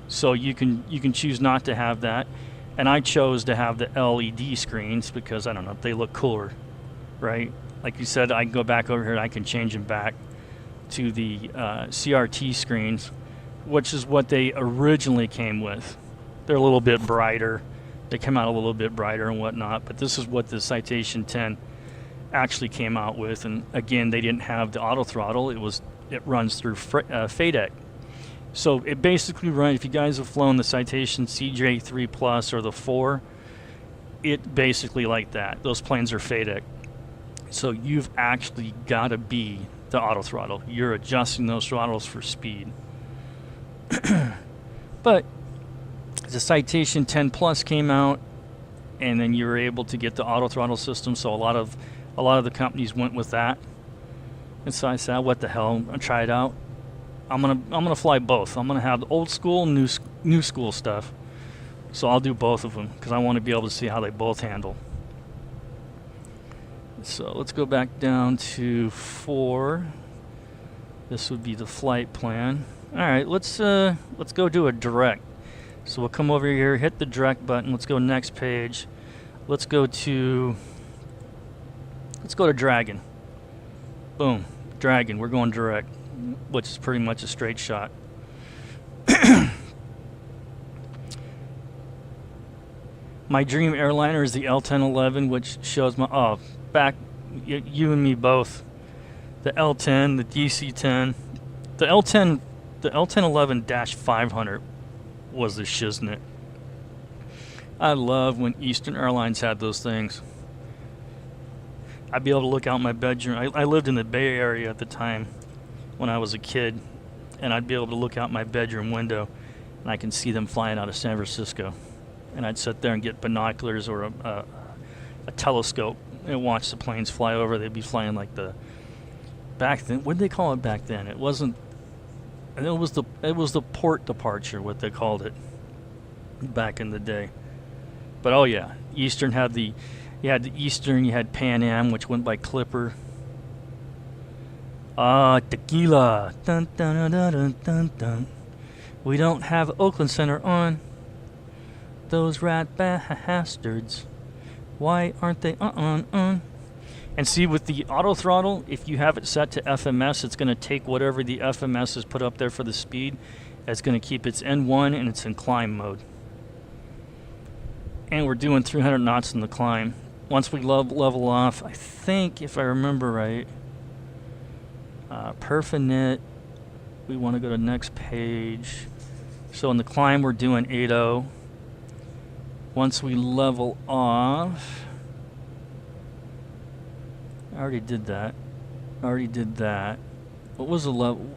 So you can choose not to have that. And I chose to have the LED screens because, I don't know, they look cooler, right? Like you said, I can go back over here and I can change them back to the CRT screens, which is what they originally came with. They're a little bit brighter. They come out a little bit brighter and whatnot, but this is what the Citation 10 actually came out with. And again, they didn't have the auto throttle. It runs through FFX. So it basically runs, if you guys have flown the Citation CJ3 Plus or the 4, it basically like that. Those planes are FFX. So you've actually got to be the auto throttle. You're adjusting those throttles for speed. But the Citation 10 Plus came out, and then you were able to get the auto throttle system. So a lot of the companies went with that. And so I said, what the hell? I'll try it out. I'm gonna fly both. I'm gonna have the old school, new school stuff. So I'll do both of them because I want to be able to see how they both handle. So let's go back down to 4. This would be the flight plan. All right, let's go do a direct. So we'll come over here, hit the direct button. Let's go next page. Let's go to Dragon. Boom, Dragon. We're going direct, which is pretty much a straight shot. My dream airliner is the L1011, which shows my back, you and me both. The L10, the DC-10, the L1011-500 was the shiznit. I love when Eastern Airlines had those things. I'd be able to look out my bedroom. I lived in the Bay Area at the time when I was a kid, and I'd be able to look out my bedroom window, and I can see them flying out of San Francisco. And I'd sit there and get binoculars or a telescope and watch the planes fly over. They'd be flying like back then. What did they call it back then? It wasn't. And it was the port departure, what they called it back in the day. But oh yeah, Eastern had you had the Eastern, you had Pan Am, which went by Clipper. Tequila. Dun, dun, dun, dun, dun, dun. We don't have Oakland Center on. Those rat bastards. Why aren't they on? And see, with the auto throttle, if you have it set to FMS, it's going to take whatever the FMS has put up there for the speed. It's going to keep its N1 and it's in climb mode. And we're doing 300 knots in the climb. Once we level off, I think, if I remember right, Perfinite, we want to go to next page. So in the climb, we're doing 80. Once we level off, I already did that. What was the level?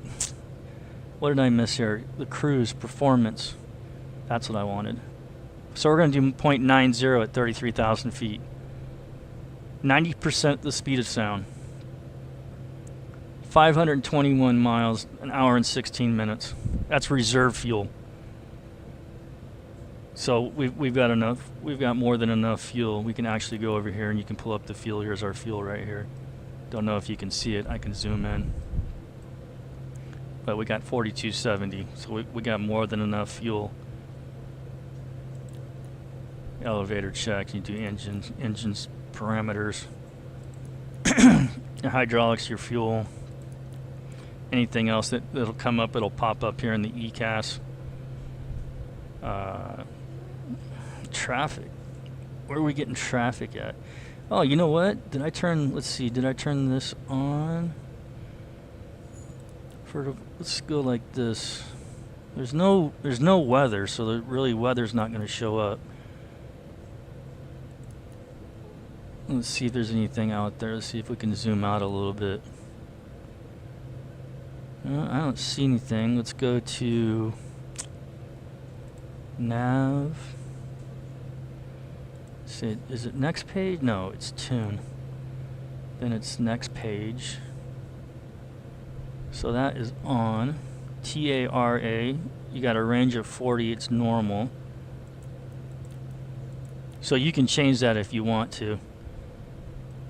What did I miss here? The cruise performance. That's what I wanted. So we're going to do 0.90 at 33,000 feet. 90% the speed of sound. 521 miles an hour and 16 minutes. That's reserve fuel. So we've got enough. We've got more than enough fuel. We can actually go over here and you can pull up the fuel. Here's our fuel right here. Don't know if you can see it. I can zoom in. But we got 4270. So we got more than enough fuel. Elevator check. You do engines parameters. Your hydraulics, your fuel. Anything else that'll come up, it'll pop up here in the ECAS. Traffic. Where are we getting traffic at? Oh, you know what? Did I turn this on? Let's go like this. There's no weather, so really weather's not going to show up. Let's see if there's anything out there. Let's see if we can zoom out a little bit. I don't see anything. Let's go to nav. Is it next page? No, it's tune. Then it's next page. So that is on. TARA. You got a range of 40. It's normal. So you can change that if you want to.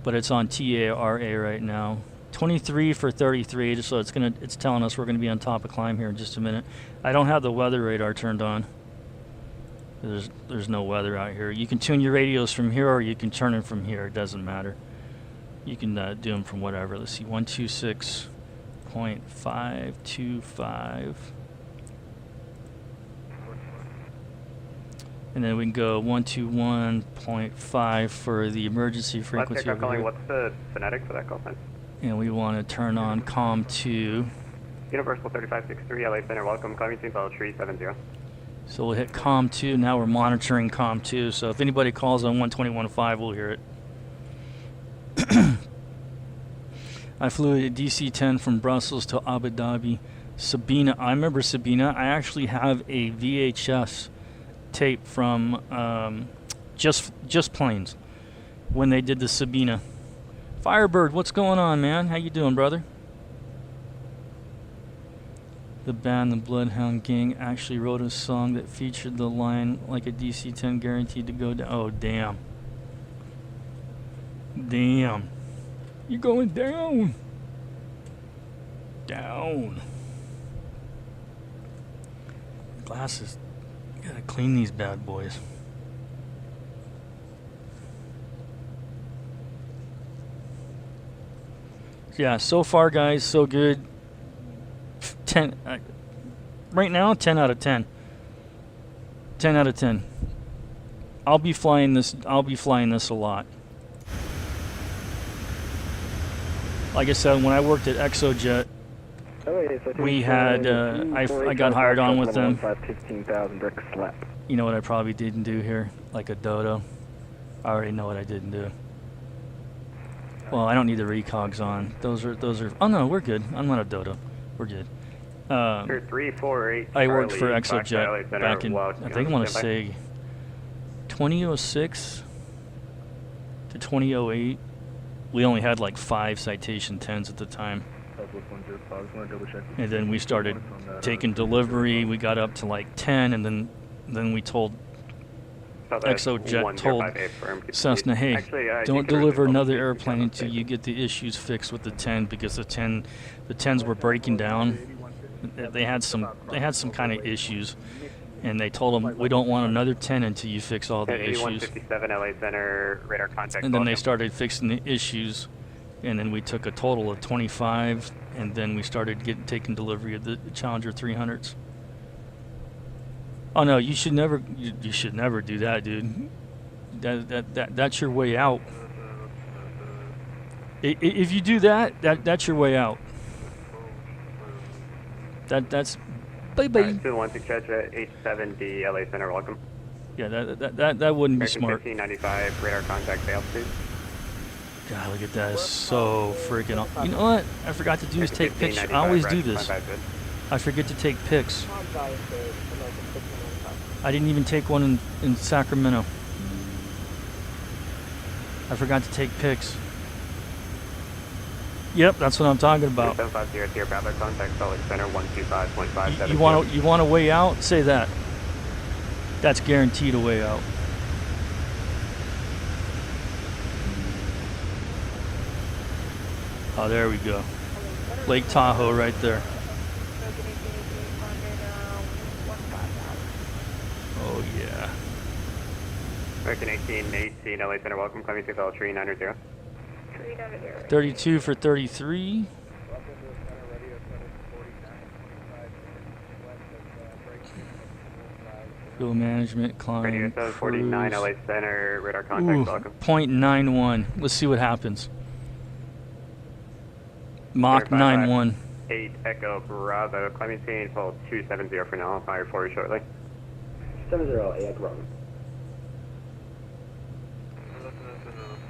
But it's on TARA right now. 23 for 33, so it's telling us we're gonna be on top of climb here in just a minute. I don't have the weather radar turned on. There's no weather out here. You can tune your radios from here, or you can turn them from here. It doesn't matter. You can do them from whatever. Let's see, 126.525, and then we can go 121.5 for the emergency frequency. I'm calling. What's the phonetic for that call sign? And we want to turn on COM 2. Universal 3563, LA Center, welcome. Climbing team follow tree 70. So we'll hit COM 2. Now we're monitoring COM 2. So if anybody calls on 121.5, we'll hear it. I flew a DC-10 from Brussels to Abu Dhabi. Sabina, I remember Sabina. I actually have a VHS tape from just planes when they did the Sabina. Firebird, what's going on, man? How you doing, brother? The band, the Bloodhound Gang, actually wrote a song that featured the line, like a DC-10 guaranteed to go down. Oh, damn. Damn. You're going down. Down. Glasses. Gotta clean these bad boys. Yeah, so far, guys, so good. 10 right now, 10 out of 10. 10 out of 10. I'll be flying this a lot. Like I said, when I worked at ExoJet, we had I got hired on with them. You know what I probably didn't do here? Like a dodo. I already know what I didn't do. Well, I don't need the recogs on. Those are. Oh no, we're good. I'm not a dodo. We're good. 348. I worked for ExoJet back in, I think I want to say 2006 to 2008. We only had like 5 Citation 10s at the time. And then we started taking delivery. We got up to like 10, and then we told ExoJet told Cessna, hey, don't deliver another airplane until you get the issues fixed with the 10, because the 10s were breaking down. They had some kind of issues, and they told them, we don't want another 10 until you fix all the issues. 8157 LA Center, radar contact. And then they started fixing the issues, and then we took a total of 25, and then we started taking delivery of the Challenger 300s. Oh no, you should never do that, dude. That's your way out. If you do that's your way out. That's bye bye. 216 H7D LA Center, welcome. Yeah, that wouldn't be smart. 1595 radar contact failed, please. God, look at that. It's so freaking. You know what? I forgot to do is take pictures. I always do this. I forget to take pics. I didn't even take one in Sacramento. I forgot to take pics. Yep, that's what I'm talking about. You want a way out? Say that. That's guaranteed a way out. Oh, there we go. Lake Tahoe right there. Oh, yeah. American 1818 LA Center, welcome. Climbing to tree 900. 32 for 33. Fuel management, climb, Radio 749 LA Center, radar contact, welcome. 0.91. Let's see what happens. Mach 91. 8 Echo Bravo, climbing scene, full 270 for now. I'll fire for you shortly. 70 Echo Bravo.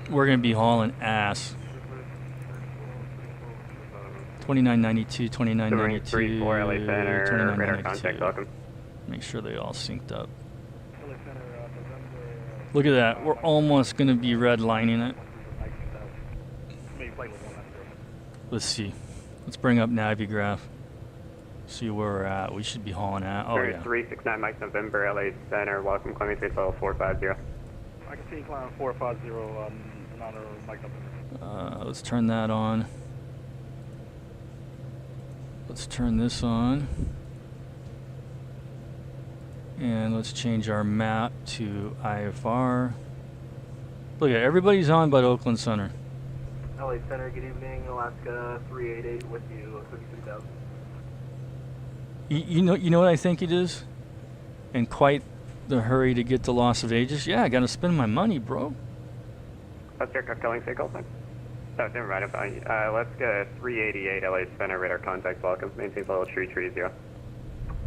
We're going to be hauling ass. 2992, 2992, 34 LA Center, radar contact 2992. welcome. Make sure they all synced up. Look at that. We're almost going to be redlining it. Let's see. Let's bring up Navigraph. See where we're at. We should be hauling at. Oh, yeah. 369 Mike November, LA Center, welcome, climbing space level 450. I can see you climb 450 on Mike November. Let's turn that on. Let's turn this on. And let's change our map to IFR. Look at everybody's on but Oakland Center. LA Center, good evening. Alaska 388 with you, 53,000. You know what I think it is? In quite the hurry to get to Las Vegas. Yeah, I gotta spend my money, bro. What's your calling signal time? Oh, never mind. Let's go 388 LA Center, radar contact welcome. Maintain level 330.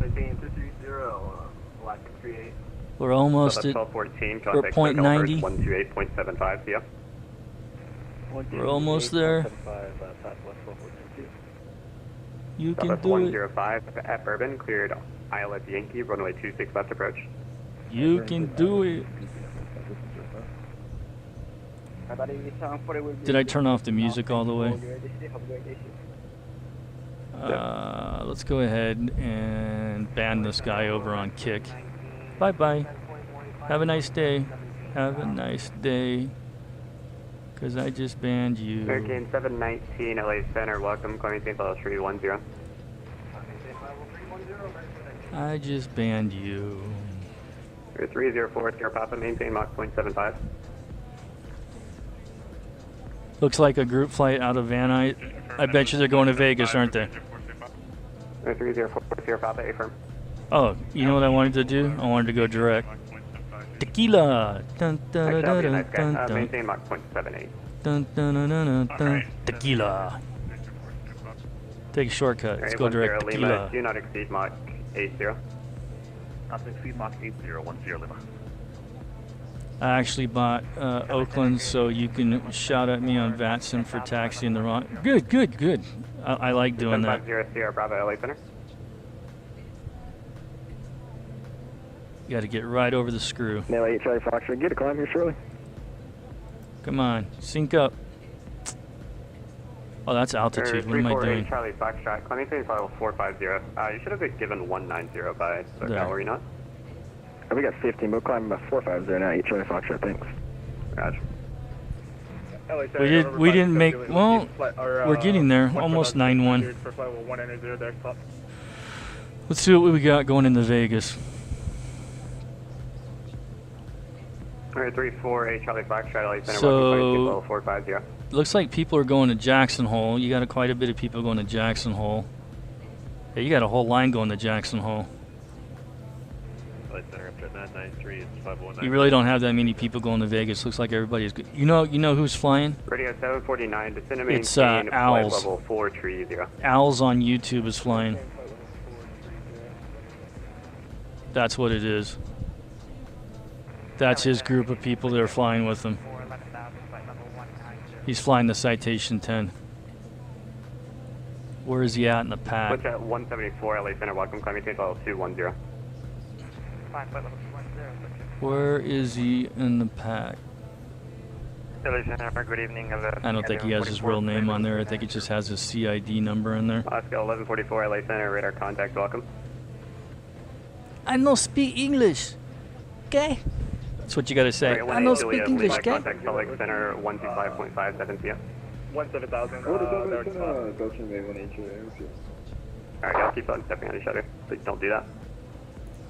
Maintain 230, Alaska 38. We're almost at 1214, we're contact 0.90. 128.75, yeah. We're almost there. You can do it. 105 at Bourbon, cleared Isle at Yankee, runway 26 left approach. You can do it. Did I turn off the music all the way? Let's go ahead and ban this guy over on Kick. Bye-bye. Have a nice day. Have a nice day. Because I just banned you. Hurricane 719, LA Center, welcome, climbing St. Level 310. I just banned you. 304, Sierra Papa, maintain Mach 0.75. Looks like a group flight out of Van Nuys. I bet you they're going to Vegas, aren't they? 304, Sierra Papa, affirm. Oh, you know what I wanted to do? I wanted to go direct. Tequila! Dun, dun, dun, dun, Nice dun, guy. dun, Maintain Mach 0.78. dun, dun, dun, dun, dun. Tequila! Take a shortcut. Let's go direct. Lima, Tequila. do not exceed Mach 80. Not to exceed Mach 8010 Lima. I actually bought Oakland, so you can shout at me on VATSIM for taxiing the wrong. Good, good, good. I like doing that. 750 Sierra Bravo, LA Center. You got to get right over the screw. LA Charlie Foxtrot, get a climb here shortly. Come on, sync up. Oh, that's altitude. What am I 348 doing? Charlie Foxtrot, climbing St. Level 450. You should have been given 190 by the There. cavalry, not? We got 15, we'll climb about 450 now, 8 Charlie Foxtrot, thanks. Roger. We didn't make. Well, we're getting there. Almost 9-1. Let's see what we got going into Vegas. 348 Charlie Foxtrot, LA Center, So- welcome, climbing St. Level 450. Looks like people are going to Jackson Hole. You got quite a bit of people going to Jackson Hole. Yeah, you got a whole line going to Jackson Hole. You really don't have that many people going to Vegas. Looks like everybody's good. You know who's flying? Radio 749, descend and It's, maintain flight Owls. level 430. Owls on YouTube is flying. That's what it is. That's his group of people that are flying with him. He's flying the Citation 10. Where is he at in the pack? What's at 174 LA Center, welcome, climbing St. Level 210. Where is he in the pack? LA Center, good evening. I don't think he has his real name on there. I think he just has his CID number in there. Alaska 1144 LA Center, radar contact, welcome. I no speak English. Okay? That's what you gotta say. I no speak English, okay? Contact Salt Lake Center, 125.57 p.m. 17,000. Alright, y'all keep on stepping on each other. Please don't do that.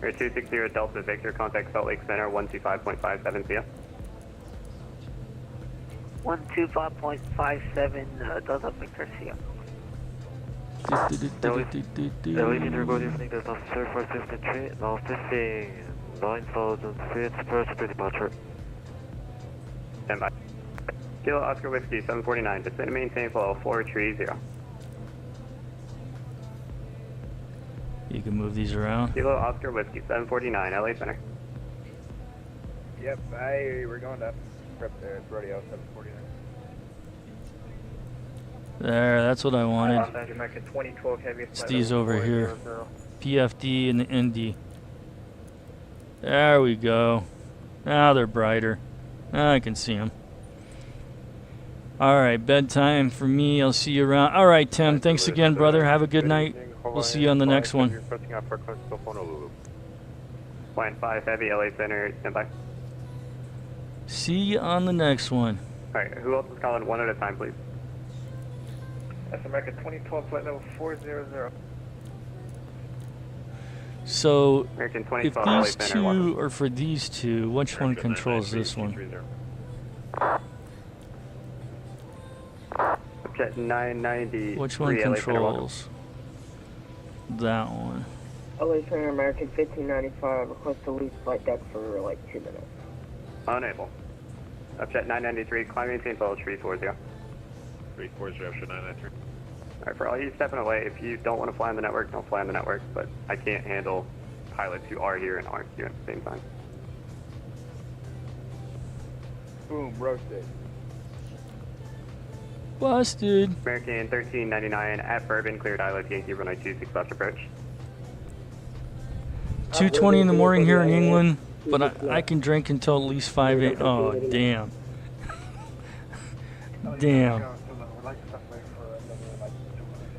260 Delta Victor, contact Salt Lake Center, 125.57 p.m. 125.57 Delta Victor, see ya. Now testing 9,000 feet, first to departure. Stand by. Kilo Oscar Whiskey 749, descend and maintain flow 430. You can move these around. Kilo Oscar Whiskey 749, LA Center. Yep, we're going up. Prep there, it's radio 749. There, that's what I wanted. American 2012 heavy. It's these over here. PFD and the ND. There we go. Now they're brighter. Now I can see them. Alright, bedtime for me. I'll see you around. Alright, Tim. Thanks again, brother. Have a good night. We'll see you on the next one. Line 5 heavy, LA Center, standby. See you on the next one. Alright, who else is calling one at a time, please? That's American 2012 flight level 400. So, American if 2012 LA these Center, two are for these two, which one controls this one? Jet 990. Which one controls that one? LA Center American 1595. Request to leave flight deck for like 2 minutes. Unable. Jet 993, climb maintain level 340. 340, option 993. Alright, for all you stepping away, if you don't want to fly on the network, don't fly on the network, but I can't handle pilots who are here and aren't here at the same time. Boom, roasted. Busted. American 1399 at Bourbon, cleared island, Yankee runway 26 left approach. 2:20 in the morning here in England, but I can drink until at least 5 a.m. Oh, damn. Damn.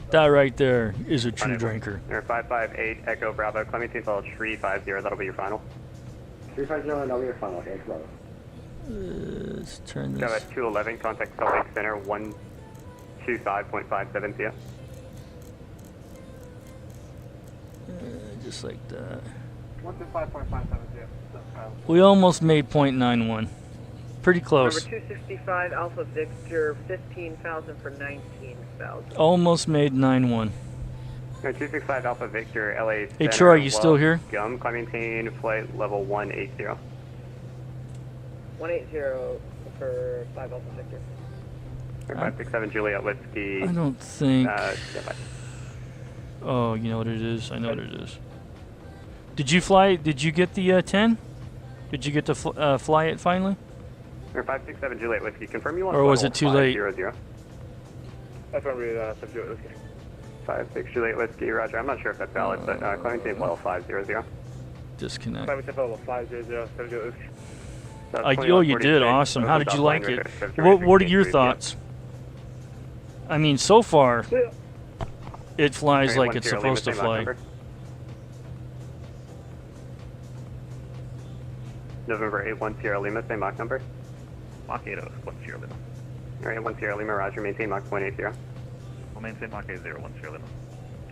That right there is a true drinker. 558 Echo Bravo, climbing maintain level 350, that'll be your final. 350, that'll be your final. Thanks, brother. Let's turn Go this. at 211, contact Salt Lake Center, 125.57 to you. Just like that. 125.57, yeah. We almost made .91. Pretty close. Number 265 Alpha Victor 15,000 for 19,000. Almost made 9-1. 265 Alpha Victor, LA Hey, Center, Troy, you still here? Gum, climb maintain flight level 180. 180 for 5 Alpha Victor. 567 Juliet Whiskey. I don't think. Standby. Oh, you know what it is? I know what it is. Did you fly? Did you get the 10? Did you get to fly it finally? 567 Juliet Whiskey, confirm you want Or was it too late? 500. That's what we Juliet Whiskey. 56 Juliet Whiskey, roger. I'm not sure if that's valid, but climbing maintain level 500. Disconnect. Climbing maintain level 500, Juliet Whiskey. Oh, you did. Awesome. How did you like it? What are your thoughts? I mean, so far, it flies like it's supposed to fly. November 810 Lima, same Mach number. Mach 80, 10 Lima. Alright, 10 Lima, roger. Maintain Mach 180. We'll maintain Mach 80, 10 Lima.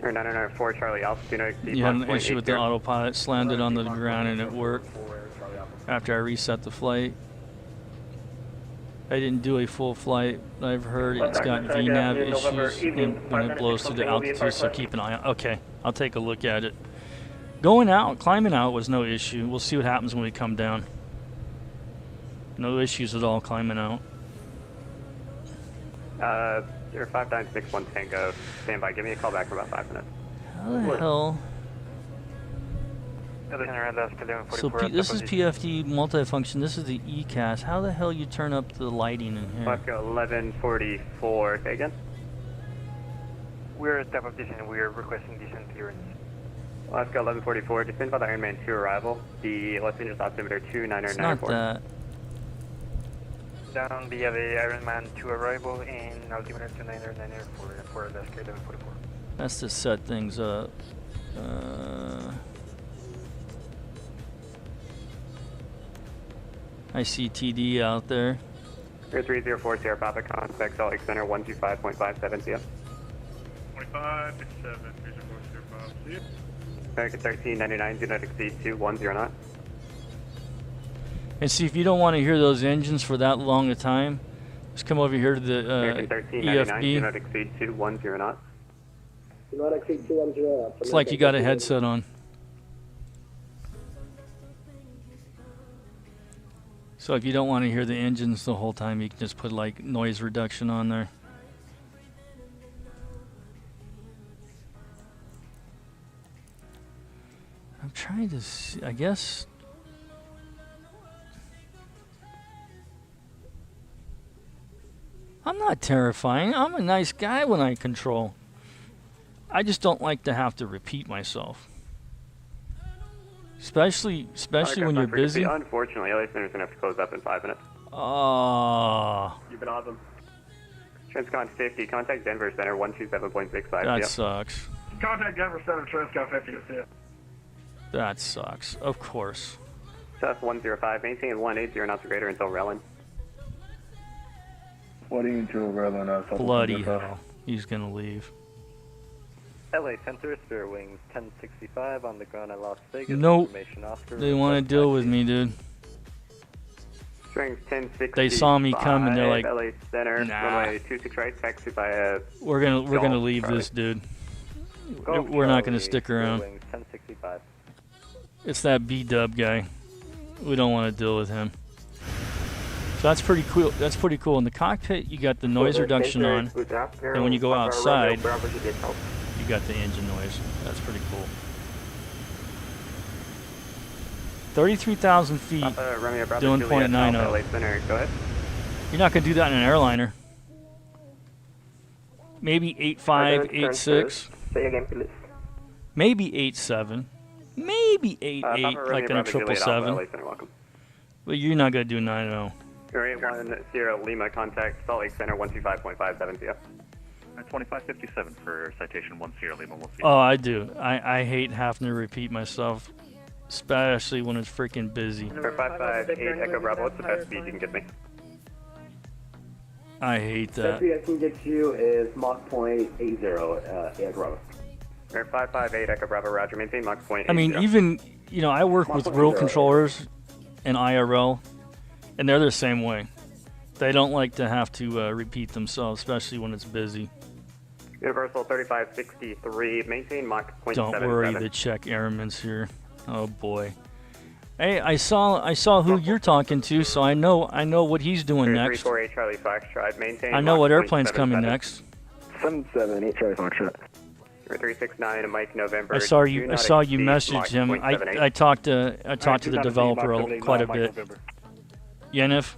Or 994 Charlie Alpha, do not exceed You had Mach an issue with the 180. autopilot, slammed it on the ground, and it worked after I reset the flight. I didn't do a full flight. I've heard it's got VNAV issues when it blows through the altitude, so keep an eye on. Okay, I'll take a look at it. Going out, climbing out was no issue. We'll see what happens when we come down. No issues at all climbing out. You're 5961 Tango. Stand by. Give me a call back for about 5 minutes. How the hell? So this is PFD multifunction. This is the ECAS. How the hell you turn up the lighting in here? Let's go 1144. Say again. We're at top of descent. We are requesting descent clearance. Let's go 1144. Descend by the Ironman 2 arrival. The Los Angeles altimeter It's 29994. not that. Down via the Ironman 2 arrival in altimeter 29994 for Alaska 1144. That's to set things up. I see TD out there. 304 Sierra Papa, contact Salt Lake Center 125.57 to you. 25, 57, 304, Sierra Papa, see you. American 1399, do not exceed 210 knots. And see, if you don't want to hear those engines for that long a time, just come over here to the American 1399, do EFB. not exceed 210 knots. Do not exceed 210. It's like you got a headset on. So if you don't want to hear the engines the whole time, you can just put like noise reduction on there. I'm trying to see, I guess. I'm not terrifying. I'm a nice guy when I control. I just don't like to have to repeat myself. Especially when you're busy. Unfortunately, LA Center's gonna have to close up in 5 minutes. Oh, You've been awesome. Transcon 50, contact Denver Center 127.65. that sucks. Contact Denver Center, Transcon 50 is here. That sucks. Of course. Sus 105, maintain 180 knots or greater until Relin. What do you do, Relin? Bloody hell. He's gonna leave. LA Center, Spirit Wings 1065 on the ground at Las Vegas. Nope. Information Oscar. They want to deal with me, dude. Strength 1065. They saw me come and they're like, LA Center, nah. runway 26 right, taxi by a... We're gonna leave Charlie. this dude. Golf We're not Charlie, gonna stick around. Spirit Wings 1065. It's that B-dub guy. We don't want to deal with him. So that's pretty cool. That's pretty cool. In the cockpit, you got the noise reduction on, and when you go outside, you got the engine noise. That's pretty cool. 33,000 feet, doing .90. LA Center, go ahead. You're not gonna do that in an airliner. Maybe 8.5, 8.6. Say again, please. Maybe 8.7. Maybe 8.8, like in a 777. LA Center, welcome. But you're not gonna do 9.0. 810 Lima, contact Salt Lake Center 125.57 CF. 2557 for citation 10 Lima. We'll see. Oh, I do. I hate having to repeat myself, especially when it's freaking busy. For 558 Echo Bravo, what's the best speed you can get me? I hate Best that. speed I can get you is Mach .80 at Bravo. For 558 Echo Bravo, Roger, maintain Mach .80. I mean, even, I work with real controllers and IRL, and they're the same way. They don't like to have to repeat themselves, especially when it's busy. Universal 3563, maintain Mach .77. Don't worry, the Czech airman's here. Oh boy. Hey, I saw who you're talking to, so I know what he's doing next. 348 Charlie Foxtrot, maintain I know Mach what airplane's coming 0.77. next. 778 Charlie Foxtrot. 369 Mike November. I saw you do not message exceed him. Mach I 0.78. talked to the developer quite a bit. Yenif,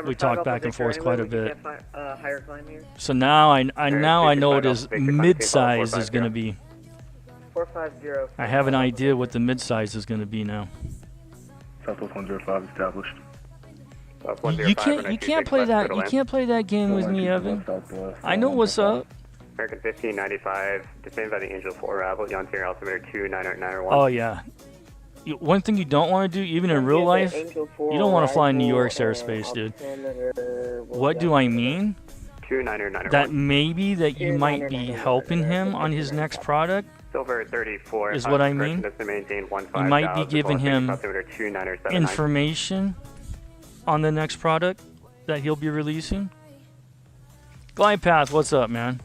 we talked back and forth quite a bit. So now I know what his mid-size is going to be. 450. I have an idea what the mid-size is going to be now. Southwest 105 established. You can't play that game with me, Evan. I know what's up. American 1595, descend by the Angel 4 Ravel, Yontario altimeter 29901. Oh yeah. One thing you don't want to do, even in real life, you don't want to fly in New York's airspace, dude. What do I mean? 29901. That maybe that you might be helping him on his next product Silver 34 is what I mean. You might be giving him information on the next product that he'll be releasing. Glide Path, what's up, man?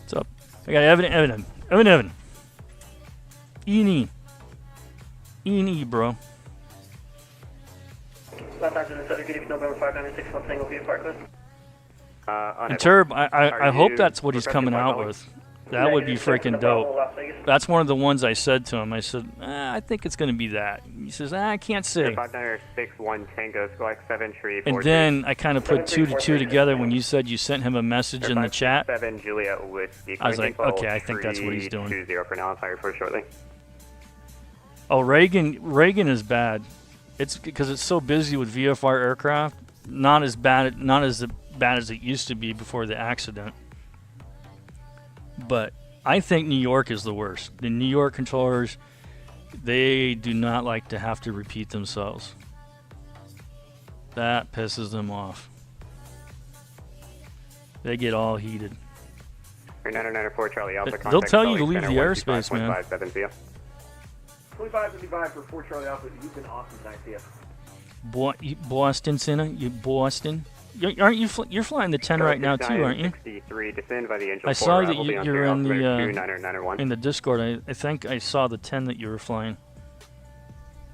What's up? I got Evan. E&E, bro. And Turb, I hope that's what he's coming out with. That would be freaking dope. That's one of the ones I said to him. I said, I think it's going to be that. He says, I can't say. 5961 Tango, Squawk 7 Tree. And then I kind of put 2 to 2 together when you said you sent him a message in the chat. 7 Juliet Whiskey. I was like, okay, I think that's what he's doing. 20 for now. I'll fire for shortly. Oh, Reagan is bad. It's because it's so busy with VFR aircraft. Not as bad as it used to be before the accident. But I think New York is the worst. The New York controllers, they do not like to have to repeat themselves. That pisses them off. They get all heated. 994 Charlie Alpha. They'll tell you to leave the airspace, man. 2555 for 4 Charlie Alpha. You've been awesome tonight, see ya. Boston, Senna? You Boston? Aren't you? You're flying the 10 right now too, aren't you? I saw that you're in the Discord. I think I saw the 10 that you were flying.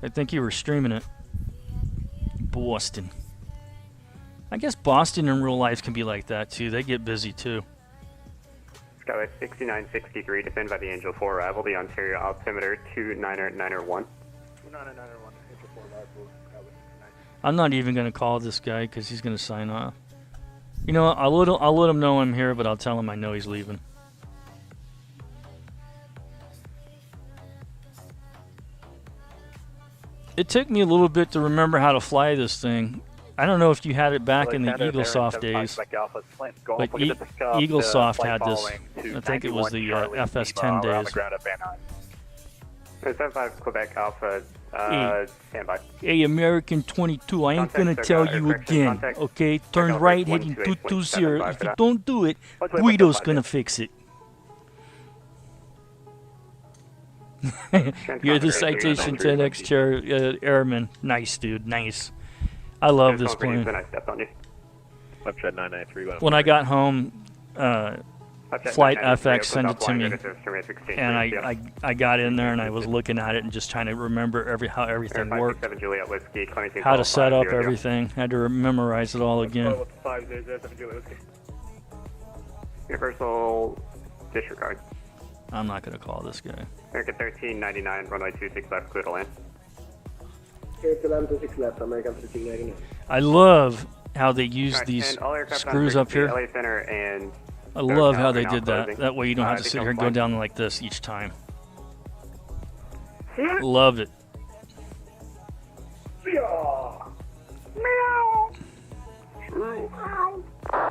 I think you were streaming it. Boston. I guess Boston in real life can be like that too. They get busy too. Skyway 6963, descend by the Angel 4, arrival the Ontario altimeter 29901. 29901, Angel I'm not even going to call this guy because he's going to sign off. You know what? I'll let him know I'm here, but I'll tell him I know he's leaving. It took me a little bit to remember how to fly this thing. I don't know if you had it back in the EagleSoft days, but EagleSoft had this. I think it was the FS10 days. 75 Quebec Alpha, standby. Hey, American 22, I ain't gonna tell you again, okay? Turn right heading 220. If you don't do it, Guido's gonna fix it. You're the Citation 10X chair airman. Nice, dude, nice. I love this plane. When I got home, FlightFX sent it to me, and I got in there and I was looking at it and just trying to remember how everything worked, how to set up everything. Had to memorize it all again. Universal disregard. I'm not gonna call this guy. American 1399, runway 26 left, clear to land. American 26 left, American 1399. I love how they use these screws up here. LA Center and I love how they did that. That way you don't have to sit here and go down like this each time. Love it.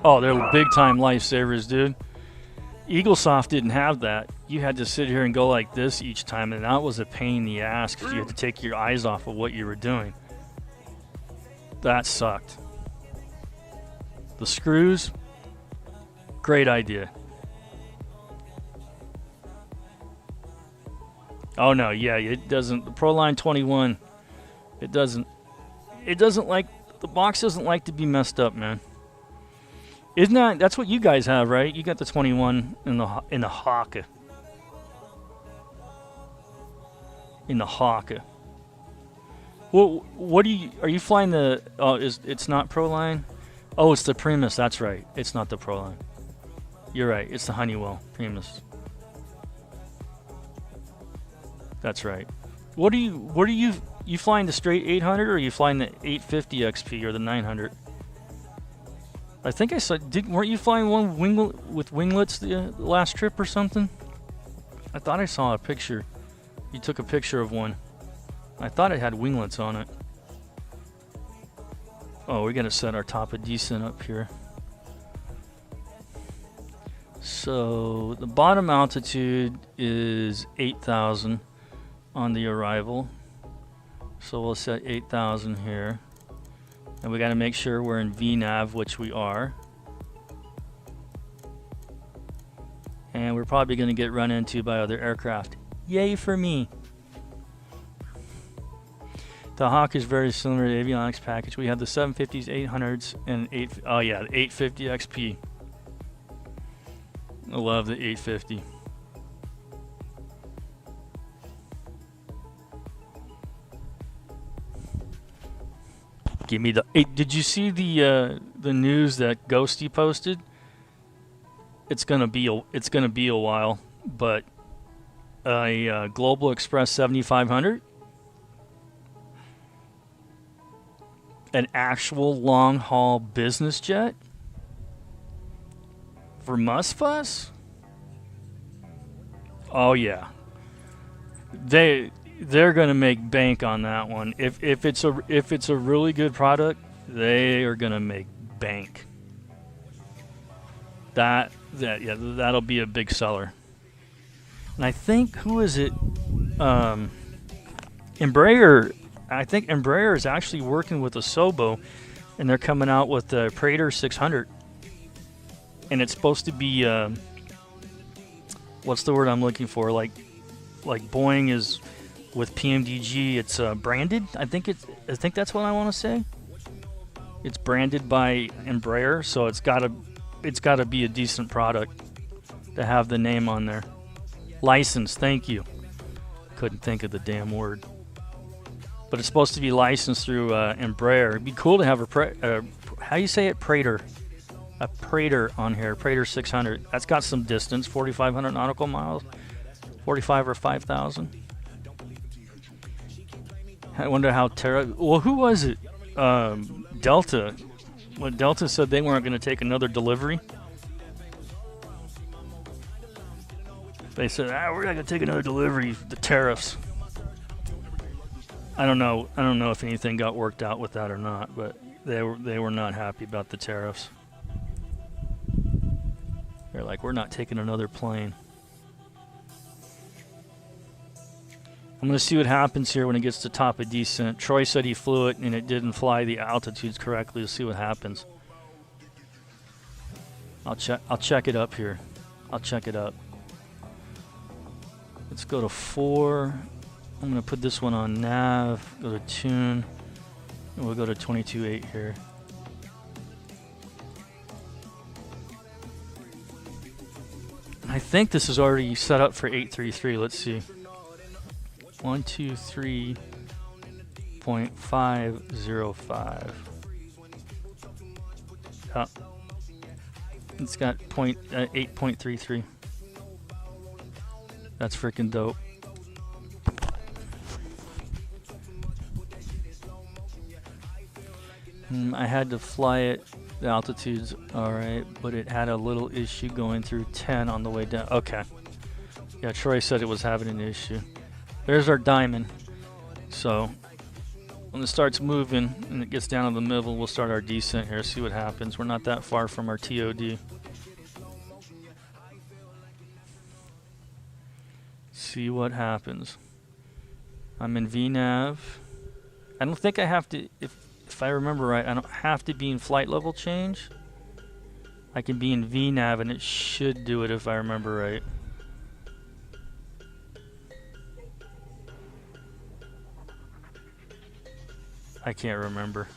Oh, they're big time lifesavers, dude. EagleSoft didn't have that. You had to sit here and go like this each time, and that was a pain in the ass because you had to take your eyes off of what you were doing. That sucked. The screws, great idea. Oh no, yeah, it doesn't. The Proline 21, it doesn't like, the box doesn't like to be messed up, man. Isn't that's what you guys have, right? You got the 21 in the Hawk. In the Hawk. Well, what are you flying the? Oh, it's not Proline? Oh, it's the Primus. That's right. It's not the Proline. You're right. It's the Honeywell Primus. That's right. What are you flying the straight 800 or are you flying the 850 XP or the 900? I think I saw. Weren't you flying one with winglets the last trip or something? I thought I saw a picture. You took a picture of one. I thought it had winglets on it. Oh, we're gonna set our top of descent up here. So the bottom altitude is 8,000 on the arrival. So we'll set 8,000 here. And we got to make sure we're in VNAV, which we are. And we're probably going to get run into by other aircraft. Yay for me. The Hawk is very similar to the avionics package. We have the 750s, 800s, and the 850 XP. I love the 850. Give me the. Hey, did you see the news that Ghosty posted? It's gonna be a while, but a Global Express 7500, an actual long haul business jet for MSFS. Oh yeah, they're gonna make bank on that one. If it's a really good product, they are gonna make bank. That'll be a big seller. And I think, who is it? Embraer. I think Embraer is actually working with Asobo, and they're coming out with the Praetor 600. And it's supposed to be what's the word I'm looking for? Like Boeing is with PMDG. It's branded. I think that's what I want to say. It's branded by Embraer, so it's gotta be a decent product to have the name on there. Licensed. Thank you. Couldn't think of the damn word. But it's supposed to be licensed through Embraer. It'd be cool to have how do you say it? Praetor. A Praetor on here. Praetor 600. That's got some distance. 4,500 nautical miles. 45 or 5,000. I wonder how well, who was it? Delta. When Delta said they weren't going to take another delivery. They said, we're not going to take another delivery. The tariffs. I don't know. I don't know if anything got worked out with that or not, but they were not happy about the tariffs. They're like, we're not taking another plane. I'm going to see what happens here when it gets to top of descent. Troy said he flew it and it didn't fly the altitudes correctly. Let's see what happens. I'll check it up here. I'll check it up. Let's go to 4. I'm going to put this one on nav, go to tune, and we'll go to 22.8 here. I think this is already set up for 833. Let's see. 123.505. Yeah. It's got 8.33. That's freaking dope. I had to fly it. The altitude's alright, but it had a little issue going through 10 on the way down. Okay. Yeah, Troy said it was having an issue. There's our diamond. So, when it starts moving and it gets down to the middle, we'll start our descent here, see what happens. We're not that far from our TOD. See what happens. I'm in VNAV. I don't think I have to, if I remember right, I don't have to be in flight level change. I can be in VNAV and it should do it if I remember right. I can't remember.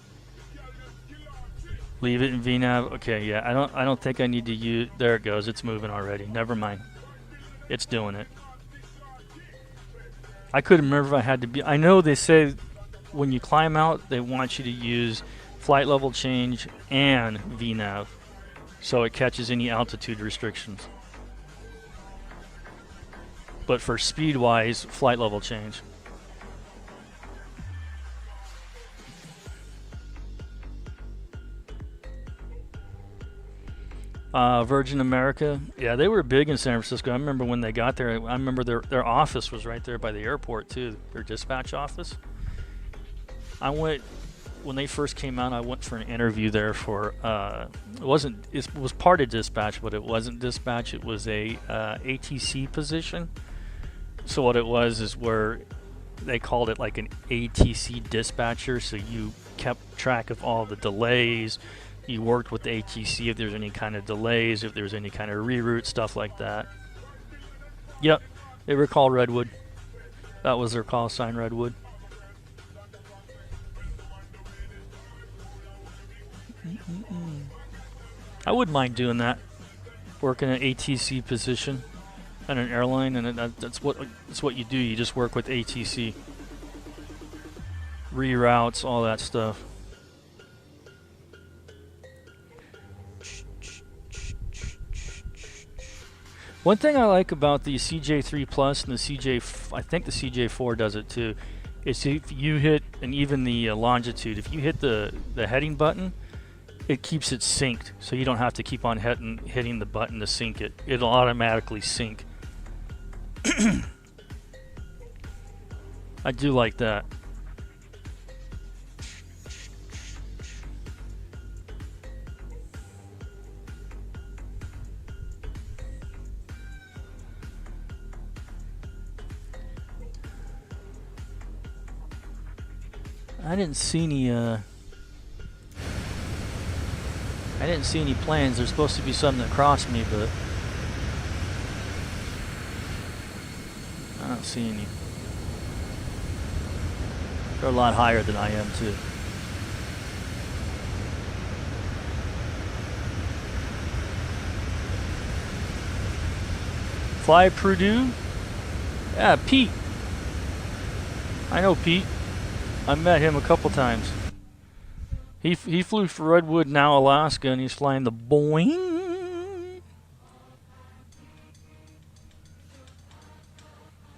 Leave it in VNAV. Okay, yeah. I don't think I need to use. There it goes. It's moving already. Never mind. It's doing it. I couldn't remember if I had to be. I know they say when you climb out, they want you to use flight level change and VNAV, so it catches any altitude restrictions. But for speed-wise, flight level change. Virgin America, yeah, they were big in San Francisco. I remember when they got there. I remember their office was right there by the airport too. Their dispatch office. I went when they first came out. I went for an interview there for. It was part of dispatch, but it wasn't dispatch. It was a ATC position. So what it was is where they called it like an ATC dispatcher. So you kept track of all the delays. You worked with the ATC if there's any kind of delays, if there's any kind of reroute, stuff like that. Yep, they were called Redwood. That was their call sign, Redwood. I wouldn't mind doing that. Working an ATC position at an airline, and that's what you do. You just work with ATC. Reroutes, all that stuff. One thing I like about the CJ3 Plus and the I think the CJ4 does it too, is if you hit, and even the longitude, if you hit the heading button, it keeps it synced, so you don't have to keep on hitting the button to sync it. It'll automatically sync. I do like that. I didn't see any planes. There's supposed to be some that crossed me, but I don't see any. They're a lot higher than I am too. Fly Purdue? Yeah, Pete. I know Pete. I met him a couple times. He flew for Redwood, now Alaska, and he's flying the Boeing.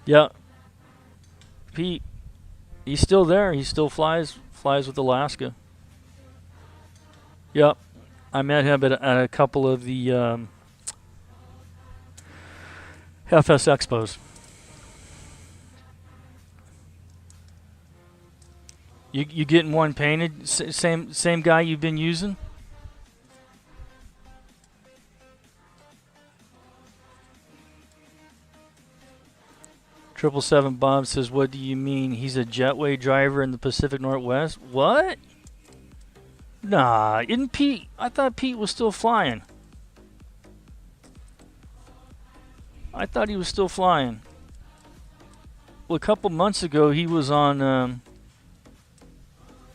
Yeah. Pete. He's still there. He still flies with Alaska. Yep. I met him at a couple of the FS Expos. You getting one painted? Same guy you've been using? Triple Seven Bob says, "What do you mean? He's a jetway driver in the Pacific Northwest? What? Nah, isn't Pete? I thought Pete was still flying. I thought he was still flying. Well, a couple months ago he was on.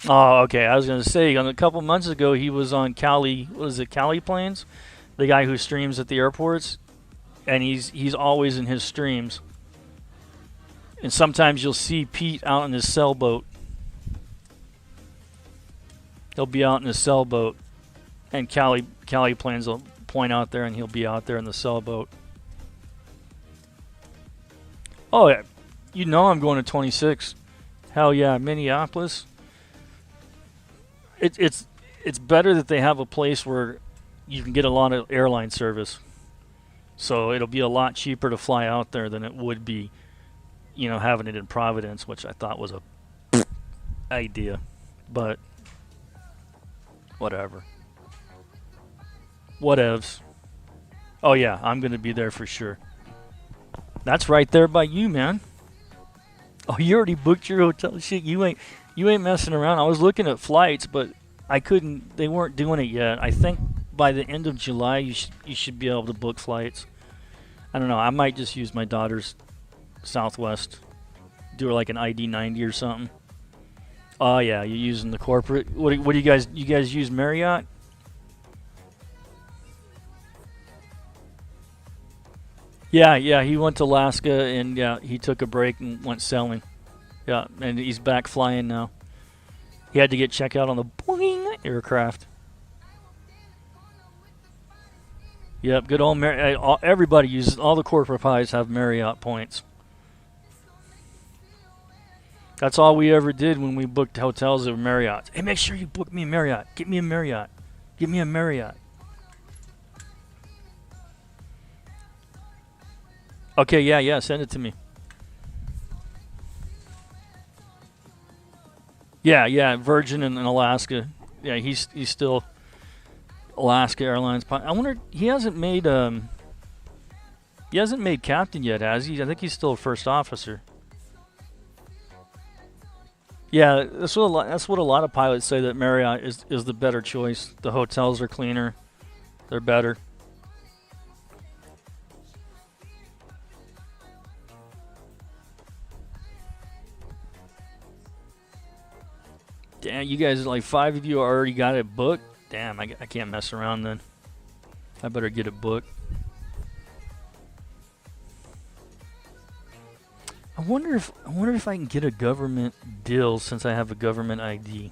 Oh, okay. I was gonna say a couple months ago he was on Cali. What is it? Cali Planes, the guy who streams at the airports, and he's always in his streams. And sometimes you'll see Pete out in his sailboat. He'll be out in his sailboat, and Cali Planes will point out there, and he'll be out there in the sailboat. Oh yeah, you know I'm going to 26. Hell yeah, Minneapolis. It's better that they have a place where you can get a lot of airline service. So it'll be a lot cheaper to fly out there than it would be, having it in Providence, which I thought was a idea. But whatever. Whatevs. Oh yeah, I'm going to be there for sure. That's right there by you, man. Oh, you already booked your hotel? Shit, you ain't messing around. I was looking at flights, but I couldn't. They weren't doing it yet. I think by the end of July, you should be able to book flights. I don't know. I might just use my daughter's Southwest. Do her like an ID 90 or something. Oh yeah, you're using the corporate. What do you guys? You guys use Marriott? Yeah. He went to Alaska and he took a break and went sailing. Yeah, and he's back flying now. He had to get checked out on the Boeing aircraft. Yep, good old Marriott. Everybody uses, all the corporate pies have Marriott points. That's all we ever did when we booked hotels at Marriott. Hey, make sure you book me a Marriott. Get me a Marriott. Give me a Marriott. Okay, yeah, send it to me. Yeah, Virgin and Alaska. Yeah, he's still Alaska Airlines. I wonder, he hasn't made captain yet, has he? I think he's still a first officer. Yeah, that's what a lot of pilots say, that Marriott is the better choice. The hotels are cleaner, they're better. Damn, you guys, like 5 of you already got it booked? Damn, I can't mess around then. I better get it booked. I wonder if I can get a government deal since I have a government ID.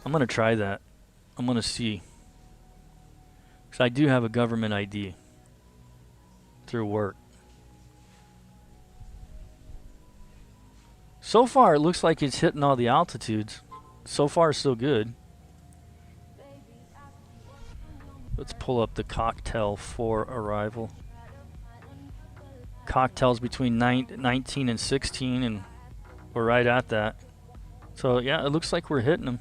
I'm gonna try that. I'm gonna see. Because I do have a government ID through work. So far, it looks like it's hitting all the altitudes. So far, so good. Let's pull up the cocktail for arrival. Cocktails between 19 and 16, and we're right at that. So, yeah, it looks like we're hitting them.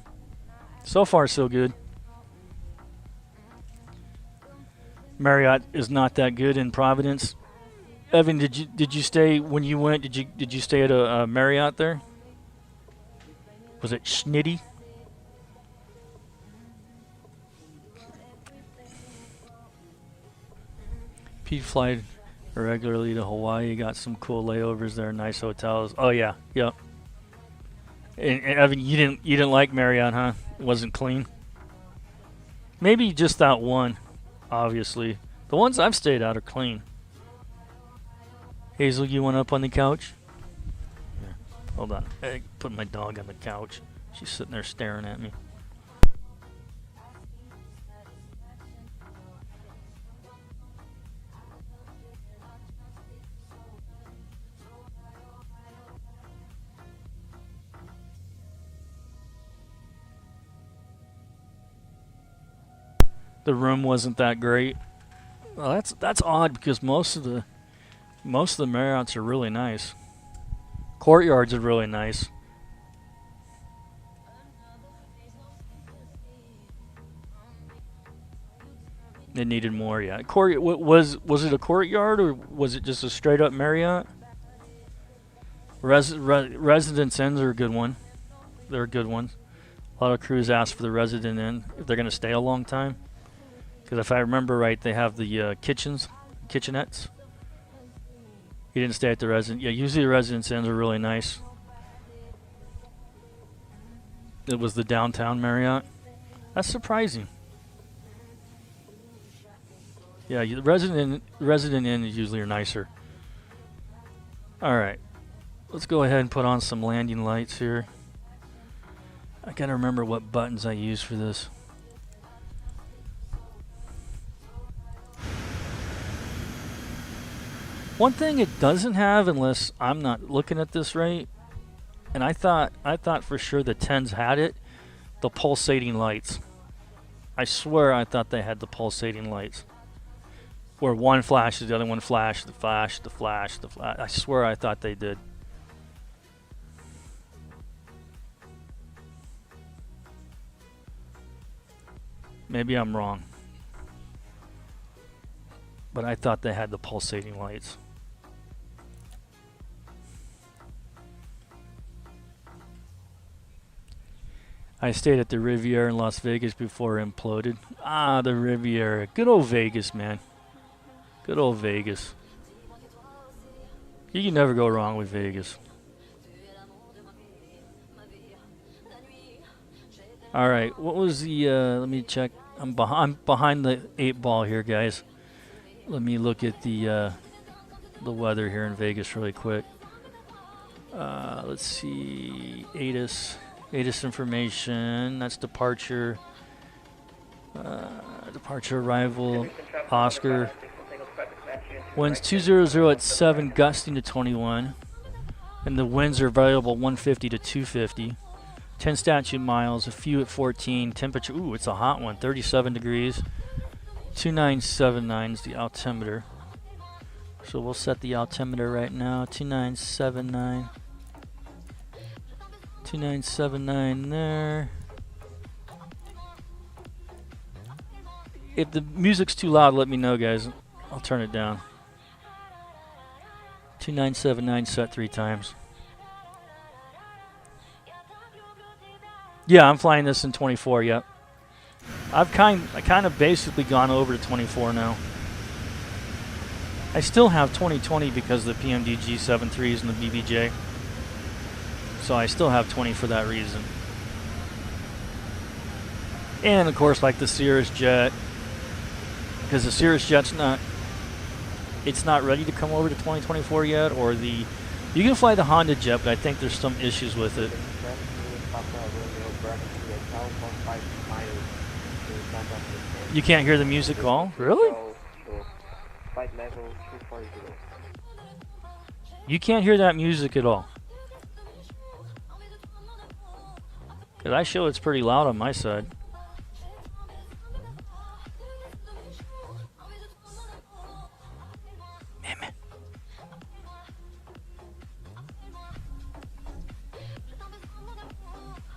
So far, so good. Marriott is not that good in Providence. Evan, did you stay when you went? Did you stay at a Marriott there? Was it Schnitty? Pete flied regularly to Hawaii. Got some cool layovers there. Nice hotels. Oh yeah, yep. And Evan, you didn't like Marriott, huh? It wasn't clean. Maybe just that one. Obviously, the ones I've stayed at are clean. Hazel, you went up on the couch? Here, hold on. I put my dog on the couch. She's sitting there staring at me. the room wasn't that great. Well, that's odd because most of the Marriotts are really nice. Courtyards are really nice. It needed more, yeah. Was it a courtyard or was it just a straight up Marriott? Residence Inns are a good one. They're a good one. A lot of crews ask for the Resident Inn if they're going to stay a long time. Because if I remember right, they have the kitchenettes. You didn't stay at the Resident. Yeah, usually the Residence Inns are really nice. It was the downtown Marriott. That's surprising. Yeah, the Resident Inn usually are nicer. All right, let's go ahead and put on some landing lights here. I gotta remember what buttons I use for this. One thing it doesn't have, unless I'm not looking at this right, and I thought for sure the 10s had it, the pulsating lights. I swear I thought they had the pulsating lights. Where one flashes, the other one flashes, the flash, the flash, the flash. I swear I thought they did. Maybe I'm wrong. But I thought they had the pulsating lights. I stayed at the Riviera in Las Vegas before it imploded. Ah, the Riviera. Good old Vegas, man. Good old Vegas. You can never go wrong with Vegas. All right, what was the? Let me check. I'm behind the 8 ball here, guys. Let me look at the weather here in Vegas really quick. Let's see. ATIS information. That's departure. Departure, arrival, Oscar. Winds 200 at 7, gusting to 21. And the winds are variable 150 to 250. 10 statute miles, a few at 14. Temperature, ooh, it's a hot one, 37 degrees. 2979 is the altimeter. So we'll set the altimeter right now, 2979. 2979 there. If the music's too loud, let me know, guys. I'll turn it down. 2979 set 3 times. Yeah, I'm flying this in 24, yep. I kind of basically gone over to 24 now. I still have 2020 because of the PMD G73s and the BBJ. So I still have 20 for that reason. And of course, like the Cirrus Jet, because the Cirrus Jet's not ready to come over to 2024 yet, or you can fly the Honda Jet, but I think there's some issues with it. You can't hear the music at all? Really? You can't hear that music at all? Because I show it's pretty loud on my side. Man.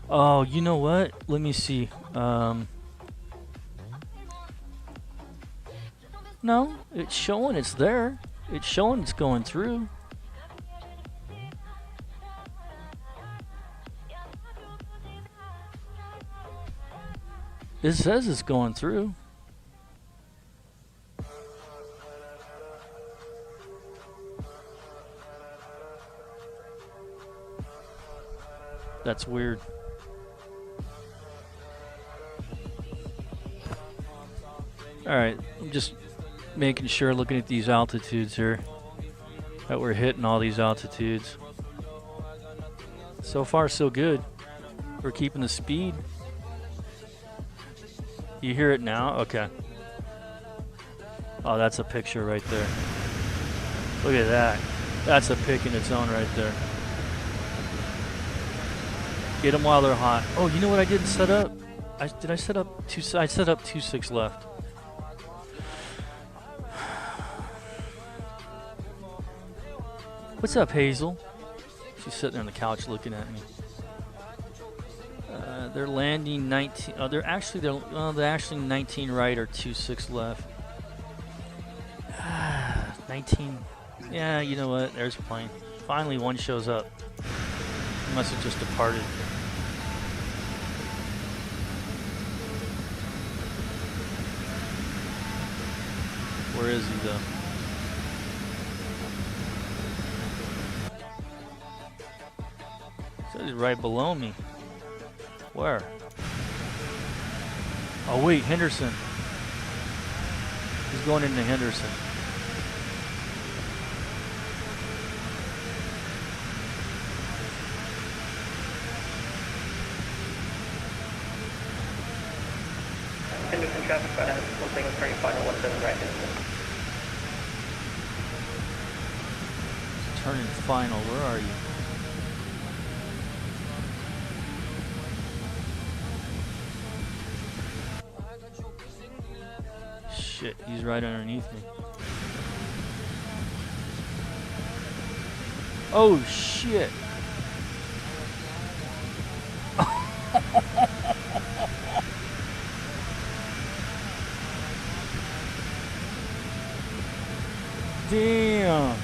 Oh, you know what? Let me see. No, it's showing it's there. It's showing it's going through. It says it's going through. That's weird. Alright, I'm just making sure, looking at these altitudes here, that we're hitting all these altitudes. So far, so good. We're keeping the speed. You hear it now? Okay. Oh, that's a picture right there. Look at that. That's a pic in its own right there. Get them while they're hot. Oh, you know what I didn't set up? I set up 2.6 left. What's up, Hazel? She's sitting on the couch looking at me. They're landing 19. Oh, they're actually 19 right or 26 left. 19. Yeah, you know what? There's a plane. Finally, one shows up. He must have just departed. Where is he, though? So he's right below me. Where? Oh, wait, Henderson. He's going into Henderson. Henderson traffic, one thing is turning final 17 right. Turning final, where are you? Shit, he's right underneath me. Oh shit. Damn.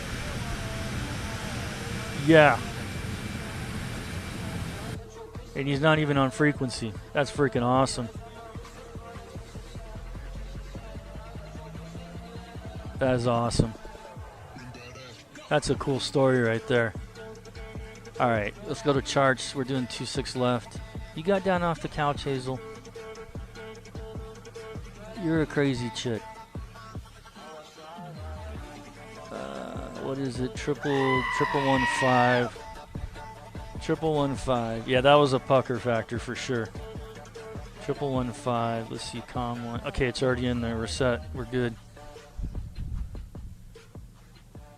Yeah. And he's not even on frequency. That's freaking awesome. That is awesome. That's a cool story right there. All right, let's go to charts. We're doing 2-6 left. You got down off the couch, Hazel. You're a crazy chick. What is it? Triple 115. 115. Yeah, that was a pucker factor for sure. 115. Let's see, com one. Okay, it's already in there. We're set. We're good.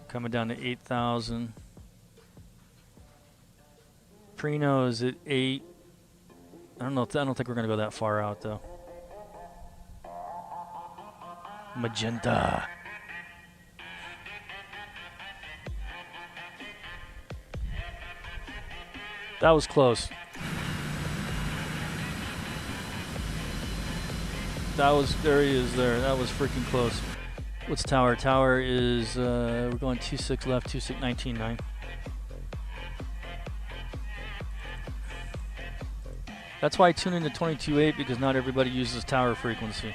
Coming down to 8,000. Preno is at 8. I don't know. I don't think we're gonna go that far out though. Magenta. That was close. That was, there he is there. That was freaking close. What's tower? Tower is, we're going 2-6 left, 2-6, 19-9. That's why I tune into 22.8 because not everybody uses tower frequency.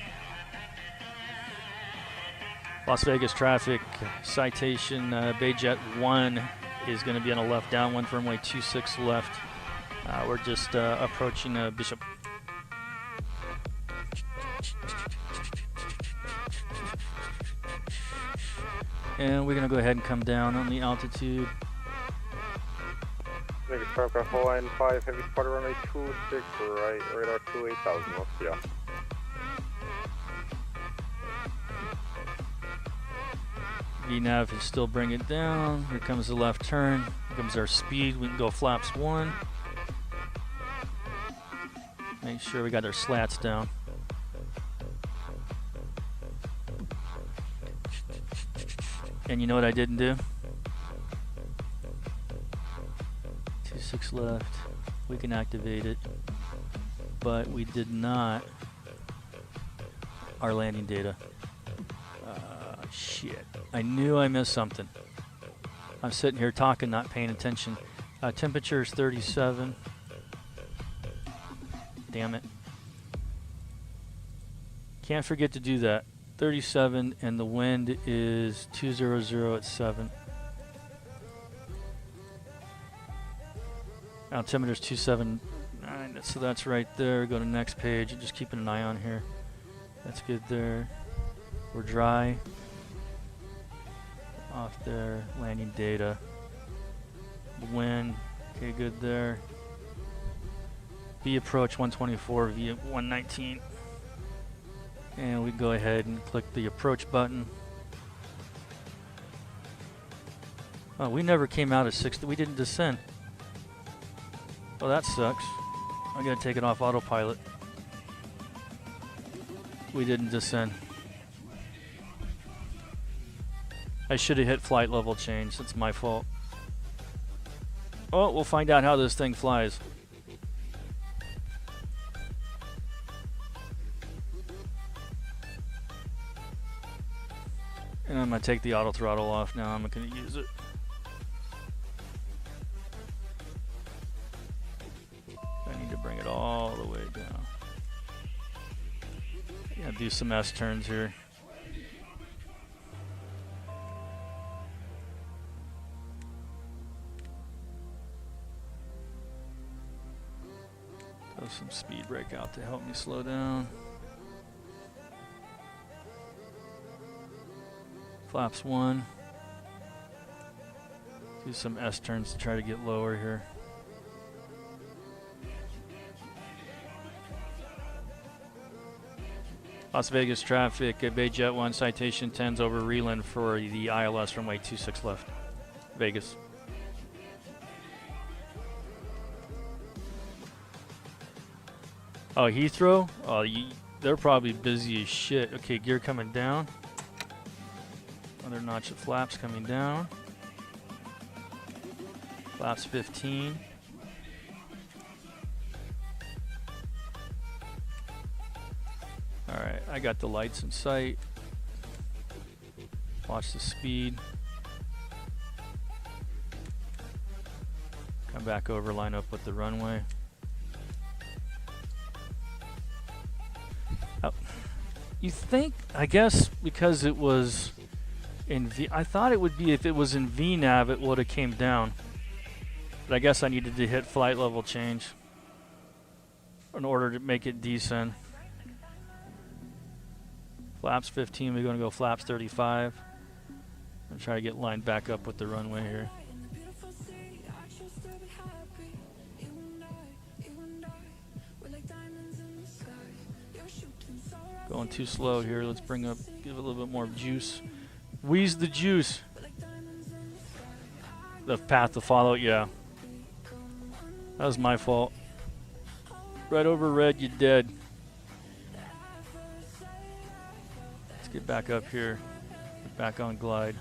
Las Vegas traffic, citation, Bayjet 1 is going to be on a left downwind for runway 26 left. We're just approaching Bishop. And we're going to go ahead and come down on the altitude. Vegas aircraft Hawaiian 5, heavy departure runway 26 right, radar 28,000, yeah. VNAV is still bringing it down. Here comes the left turn. Here comes our speed. We can go flaps 1. Make sure we got our slats down. And you know what I didn't do? 2-6 left. We can activate it. But we did not our landing data. Shit. I knew I missed something. I'm sitting here talking, not paying attention. Temperature is 37. Damn it. Can't forget to do that. 37 and the wind is 200 at 7. Altimeter is 279, so that's right there. Go to next page. Just keeping an eye on here. That's good there. We're dry. Off there. Landing data. The wind. Okay, good there. V approach 124, V 119. And we go ahead and click the approach button. Oh, we never came out of 60. We didn't descend. Oh, that sucks. I gotta take it off autopilot. We didn't descend. I should have hit flight level change. That's my fault. Oh, we'll find out how this thing flies. And I'm going to take the auto throttle off now. I'm not going to use it. I need to bring it all the way down. Yeah, do some S turns here. Throw some speed brake out to help me slow down. Flaps 1. Do some S turns to try to get lower here. Las Vegas traffic, Bayjet 1, citation 10's over Reland for the ILS runway 26 left. Vegas. Oh, Heathrow? Oh, they're probably busy as shit. Okay, gear coming down. Another notch of flaps coming down. Flaps 15. Alright, I got the lights in sight. Watch the speed. Come back over, line up with the runway. Oh, you think, I guess, because it was in V, I thought it would be if it was in VNAV it would have came down. But I guess I needed to hit flight level change in order to make it descend. Flaps 15, we're going to go flaps 35. I'm trying to get lined back up with the runway here. Going too slow here. Let's bring up, give it a little bit more juice. Wheeze the juice. The path to follow, yeah. That was my fault. Right over red, you're dead. Let's get back up here. Get back on glide.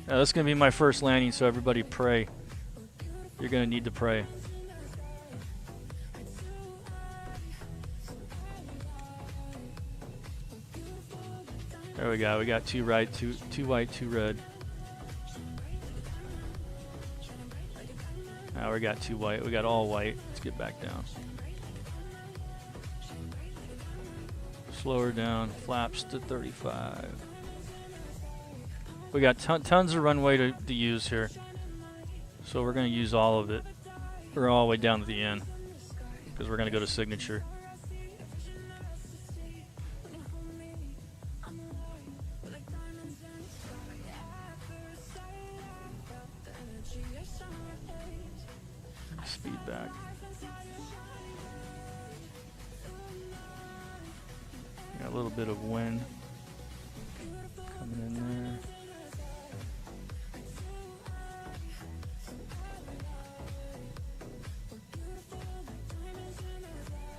Now, this is going to be my first landing, so everybody pray. You're going to need to pray. There we go. We got two right, two white, two red. Now we got two white. We got all white. Let's get back down. Slower down. Flaps to 35. We got tons of runway to use here. So we're going to use all of it. We're all the way down to the end. Because we're going to go to signature. Speed back. Got a little bit of wind coming in there.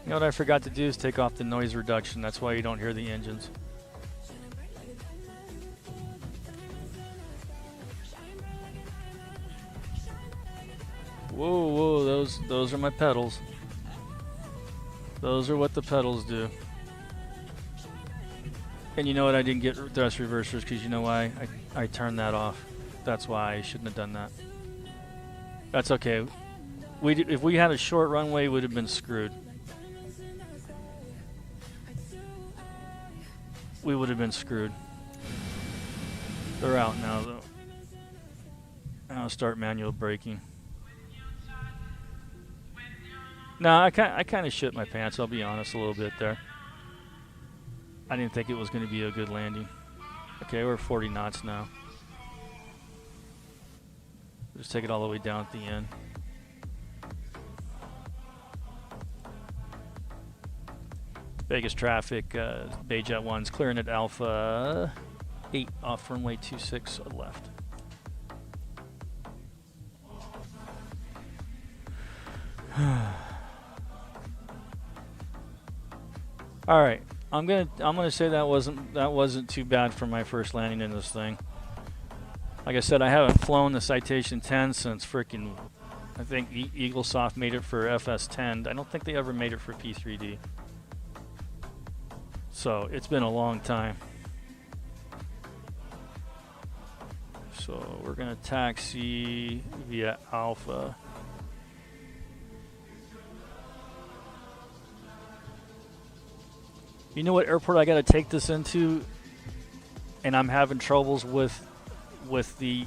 You know what I forgot to do is take off the noise reduction. That's why you don't hear the engines. Whoa, whoa, those are my pedals. Those are what the pedals do. And you know what, I didn't get thrust reversers because you know why? I turned that off. That's why I shouldn't have done that. That's okay. If we had a short runway, we would have been screwed. We would have been screwed. They're out now though. I'll start manual braking. No, I kind of shit my pants, I'll be honest, a little bit there. I didn't think it was going to be a good landing. Okay, we're 40 knots now. Just take it all the way down at the end. Vegas traffic, Bayjet 1's clearing at Alpha 8 off runway 26 left. All right, I'm gonna say that wasn't too bad for my first landing in this thing. Like I said, I haven't flown the Citation 10 since freaking, I think Eaglesoft made it for FS10. I don't think they ever made it for P3D. So it's been a long time. So we're gonna taxi via Alpha. You know what airport I gotta take this into? And I'm having troubles with the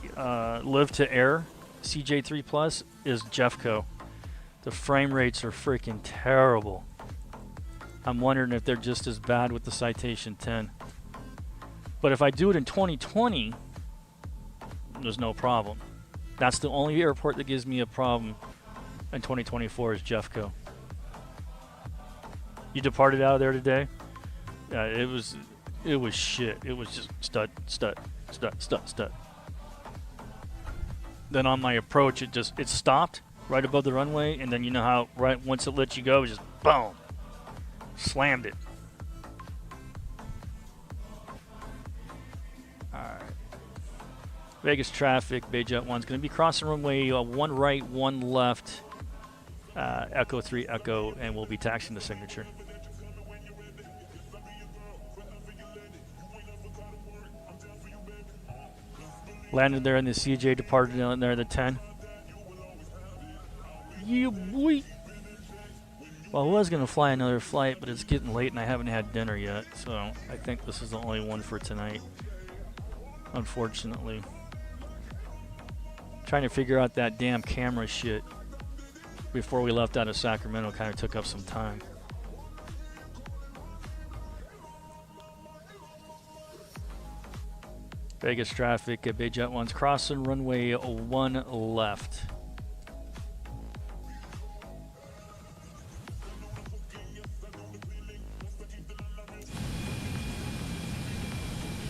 live to air CJ3 Plus is Jeffco. The frame rates are freaking terrible. I'm wondering if they're just as bad with the Citation 10. But if I do it in 2020, there's no problem. That's the only airport that gives me a problem in 2024 is Jeffco. You departed out of there today? It was shit. It was just stud. Then on my approach, it stopped right above the runway, and then you know how right once it lets you go, it just boom, slammed it. All right. Vegas traffic, Bayjet 1's going to be crossing runway 1 right, 1 left, Echo 3 Echo, and we'll be taxiing the signature. Landed there in the CJ, departed in there in the 10. Yeah, boy. Well, I was going to fly another flight, but it's getting late and I haven't had dinner yet, so I think this is the only one for tonight, unfortunately. Trying to figure out that damn camera shit before we left out of Sacramento kind of took up some time. Vegas traffic at Bayjet 1's crossing runway 1 left.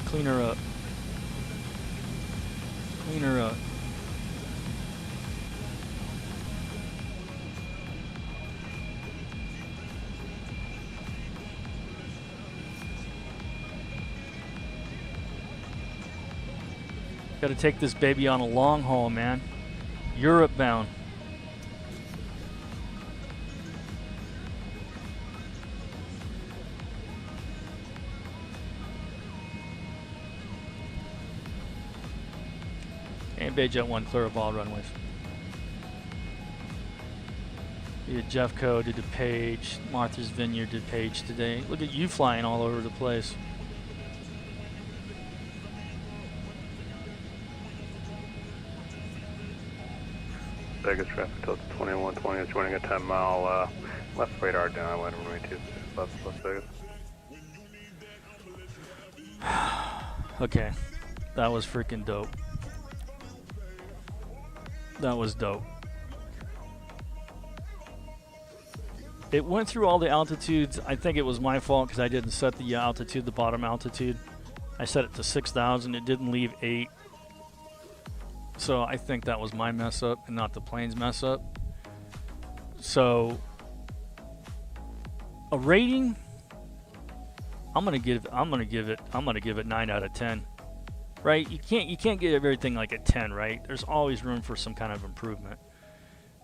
Clean her up. Clean her up. Got to take this baby on a long haul, man. Europe bound. And Bayjet 1 clear up all runways. We had Jeffco to DePage, Martha's Vineyard to DePage today. Look at you flying all over the place. Vegas traffic till 2120 is running a 10-mile left radar downwind runway 26 left Las Vegas. Okay, that was freaking dope. That was dope. It went through all the altitudes. I think it was my fault because I didn't set the altitude, the bottom altitude. I set it to 6,000. It didn't leave 8. So I think that was my mess up and not the plane's mess up. So a rating, I'm gonna give it 9 out of 10. Right? You can't give everything like a 10, right? There's always room for some kind of improvement.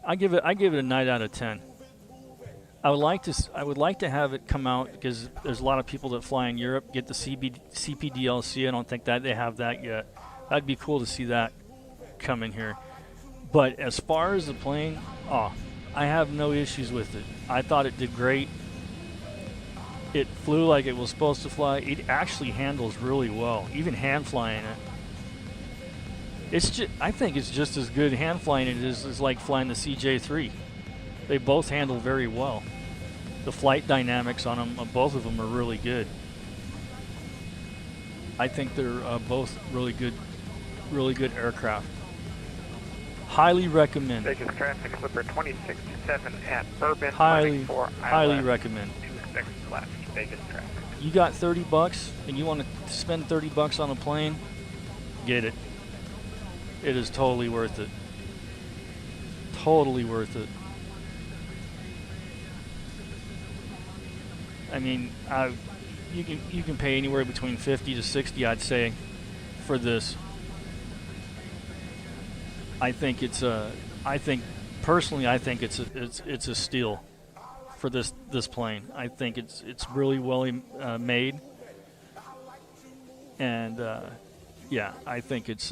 I give it a 9 out of 10. I would like to have it come out because there's a lot of people that fly in Europe get the CPDLC. I don't think that they have that yet. That'd be cool to see that come in here. But as far as the plane, I have no issues with it. I thought it did great. It flew like it was supposed to fly. It actually handles really well, even hand flying it. It's just, I think it's just as good hand flying it as like flying the CJ3. They both handle very well. The flight dynamics on them, both of them are really good. I think they're both really good aircraft. Highly recommend. Vegas traffic slipper 267 at Bourbon. Highly recommend. 26 left, Vegas traffic. You got $30 and you want to spend $30 on a plane? Get it. It is totally worth it. Totally worth it. I mean, you can pay anywhere between 50 to 60, I'd say, for this. I think it's a. I think personally, I think it's a steal for this plane. I think it's really well made, and yeah, I think it's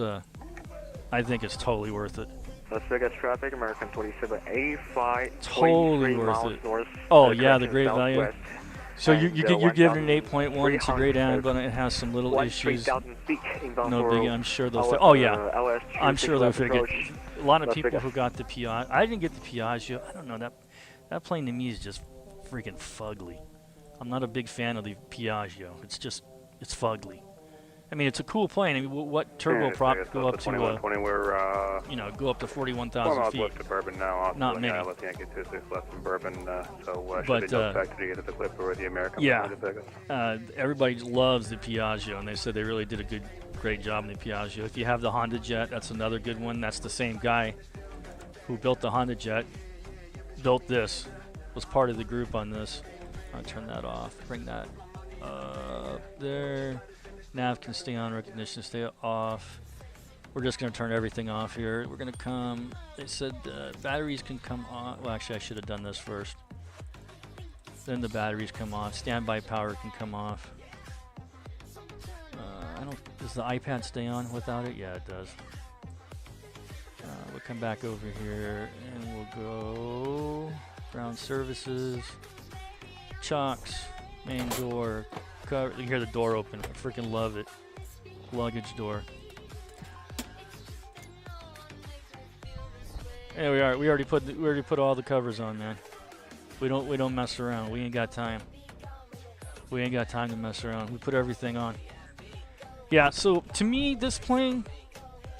totally worth it. Las Vegas traffic, American 27A flight, Totally 23 worth miles it. north. Oh yeah, the great value. southwest. So And, you're giving it an 8.1. It's a 1,300 great angle, and it has some little issues. 3,000 feet inbound No for big. I'm sure they'll. LS, Oh yeah, LS I'm sure they'll figure. approach. A lot of Las people Vegas. who got the Piaggio. I didn't get the Piaggio. I don't know, that plane to me is just freaking fugly. I'm not a big fan of the Piaggio. It's fugly. I mean, it's a cool plane. I mean, what turboprop go up to? 2120, we're You know, go up to 4 41,000 miles feet. west of Bourbon now. Not many. Left Yankee 26 left from Bourbon, so But, should be no factor to get to the clip or the American. Yeah. Las Vegas. Everybody loves the Piaggio, and they said they really did a great job in the Piaggio. If you have the Honda Jet, that's another good one. That's the same guy who built the Honda Jet, built this, was part of the group on this. I'll turn that off, bring that up there. Nav can stay on, recognition stay off. We're just going to turn everything off here. We're going to come, they said batteries can come on. Well, actually, I should have done this first. Then the batteries come off. Standby power can come off. Does the iPad stay on without it? Yeah, it does. We'll come back over here and we'll go ground services, chocks, main door, cover. You hear the door open. I freaking love it. Luggage door. There we are. We already put all the covers on, man. We don't mess around. We ain't got time. We ain't got time to mess around. We put everything on. Yeah, so to me, this plane,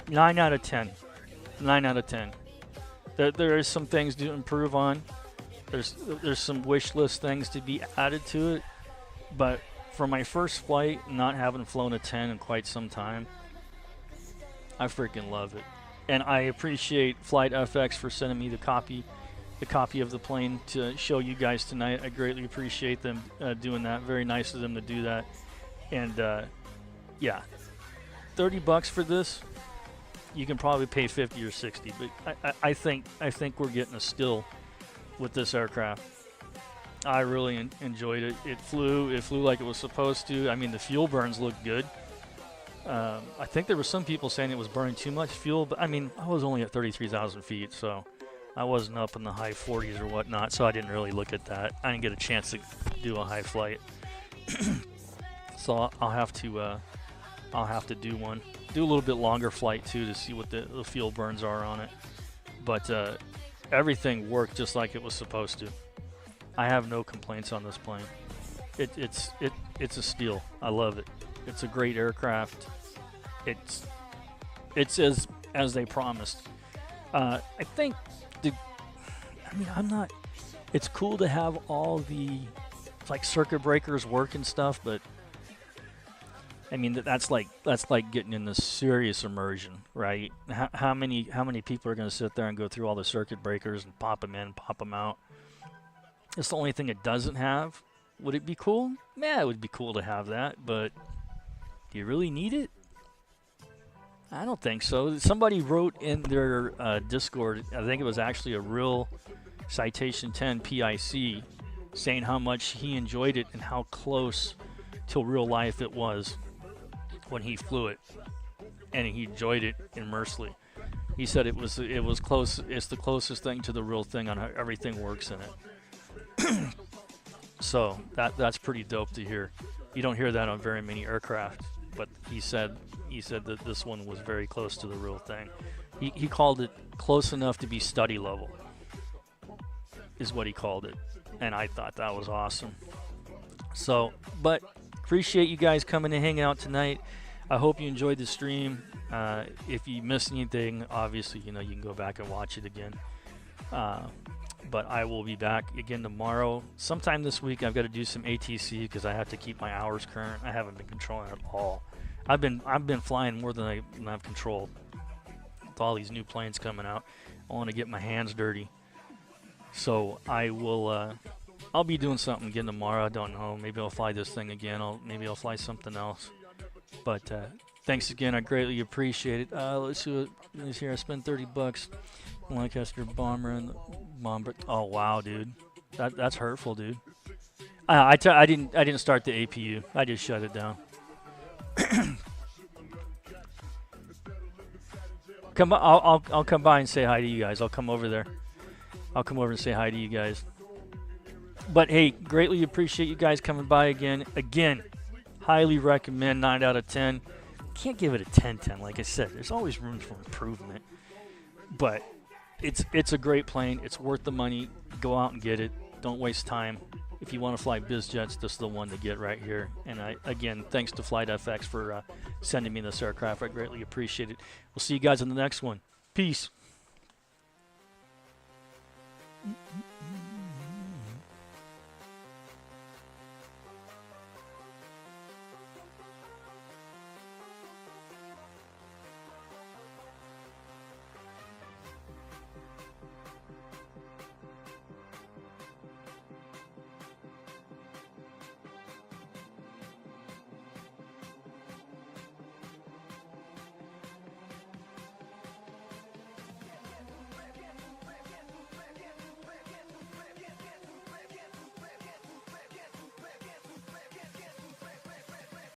9 out of 10. 9 out of 10. There is some things to improve on. There's some wish list things to be added to it. But for my first flight, not having flown a 10 in quite some time, I freaking love it. And I appreciate FlightFX for sending me the copy of the plane to show you guys tonight. I greatly appreciate them doing that. Very nice of them to do that. And yeah, $30 for this. You can probably pay 50 or 60, but I think we're getting a steal with this aircraft. I really enjoyed it. It flew like it was supposed to. I mean, the fuel burns looked good. I think there were some people saying it was burning too much fuel, but I mean, I was only at 33,000 feet, so I wasn't up in the high 40s or whatnot, so I didn't really look at that. I didn't get a chance to do a high flight. So I'll have to do one. Do a little bit longer flight too to see what the fuel burns are on it. But everything worked just like it was supposed to. I have no complaints on this plane. It's a steal. I love it. It's a great aircraft. It's as they promised. I think it's cool to have all the like circuit breakers work and stuff, but I mean that's like getting into serious immersion, right? How many people are going to sit there and go through all the circuit breakers and pop them in, pop them out? It's the only thing it doesn't have. Would it be cool? Yeah, it would be cool to have that, but do you really need it? I don't think so. Somebody wrote in their Discord, I think it was actually a real Citation 10 PIC, saying how much he enjoyed it and how close to real life it was when he flew it, and he enjoyed it immensely. He said it was close. It's the closest thing to the real thing on how everything works in it. So that's pretty dope to hear. You don't hear that on very many aircraft, but he said that this one was very close to the real thing. He called it close enough to be study level, is what he called it, and I thought that was awesome. So, but appreciate you guys coming to hang out tonight. I hope you enjoyed the stream. If you missed anything, obviously, you can go back and watch it again. But I will be back again tomorrow. Sometime this week, I've got to do some ATC because I have to keep my hours current. I haven't been controlling at all. I've been flying more than I've controlled. With all these new planes coming out, I want to get my hands dirty. So I will. I'll be doing something again tomorrow. I don't know. Maybe I'll fly this thing again. Maybe I'll fly something else. But Thanks again. I greatly appreciate it. Let's see what is here. I spent $30. Lancaster bomber and bomber. Oh wow, dude. That's hurtful, dude. I didn't start the APU. I just shut it down. I'll come by and say hi to you guys. I'll come over there. I'll come over and say hi to you guys. But hey, greatly appreciate you guys coming by again. Again, highly recommend 9 out of 10. Can't give it a 10/10. Like I said, there's always room for improvement. But it's a great plane. It's worth the money. Go out and get it. Don't waste time. If you want to fly biz jets, this is the one to get right here. And again, thanks to FlightFX for sending me this aircraft. I greatly appreciate it. We'll see you guys in the next one. Peace.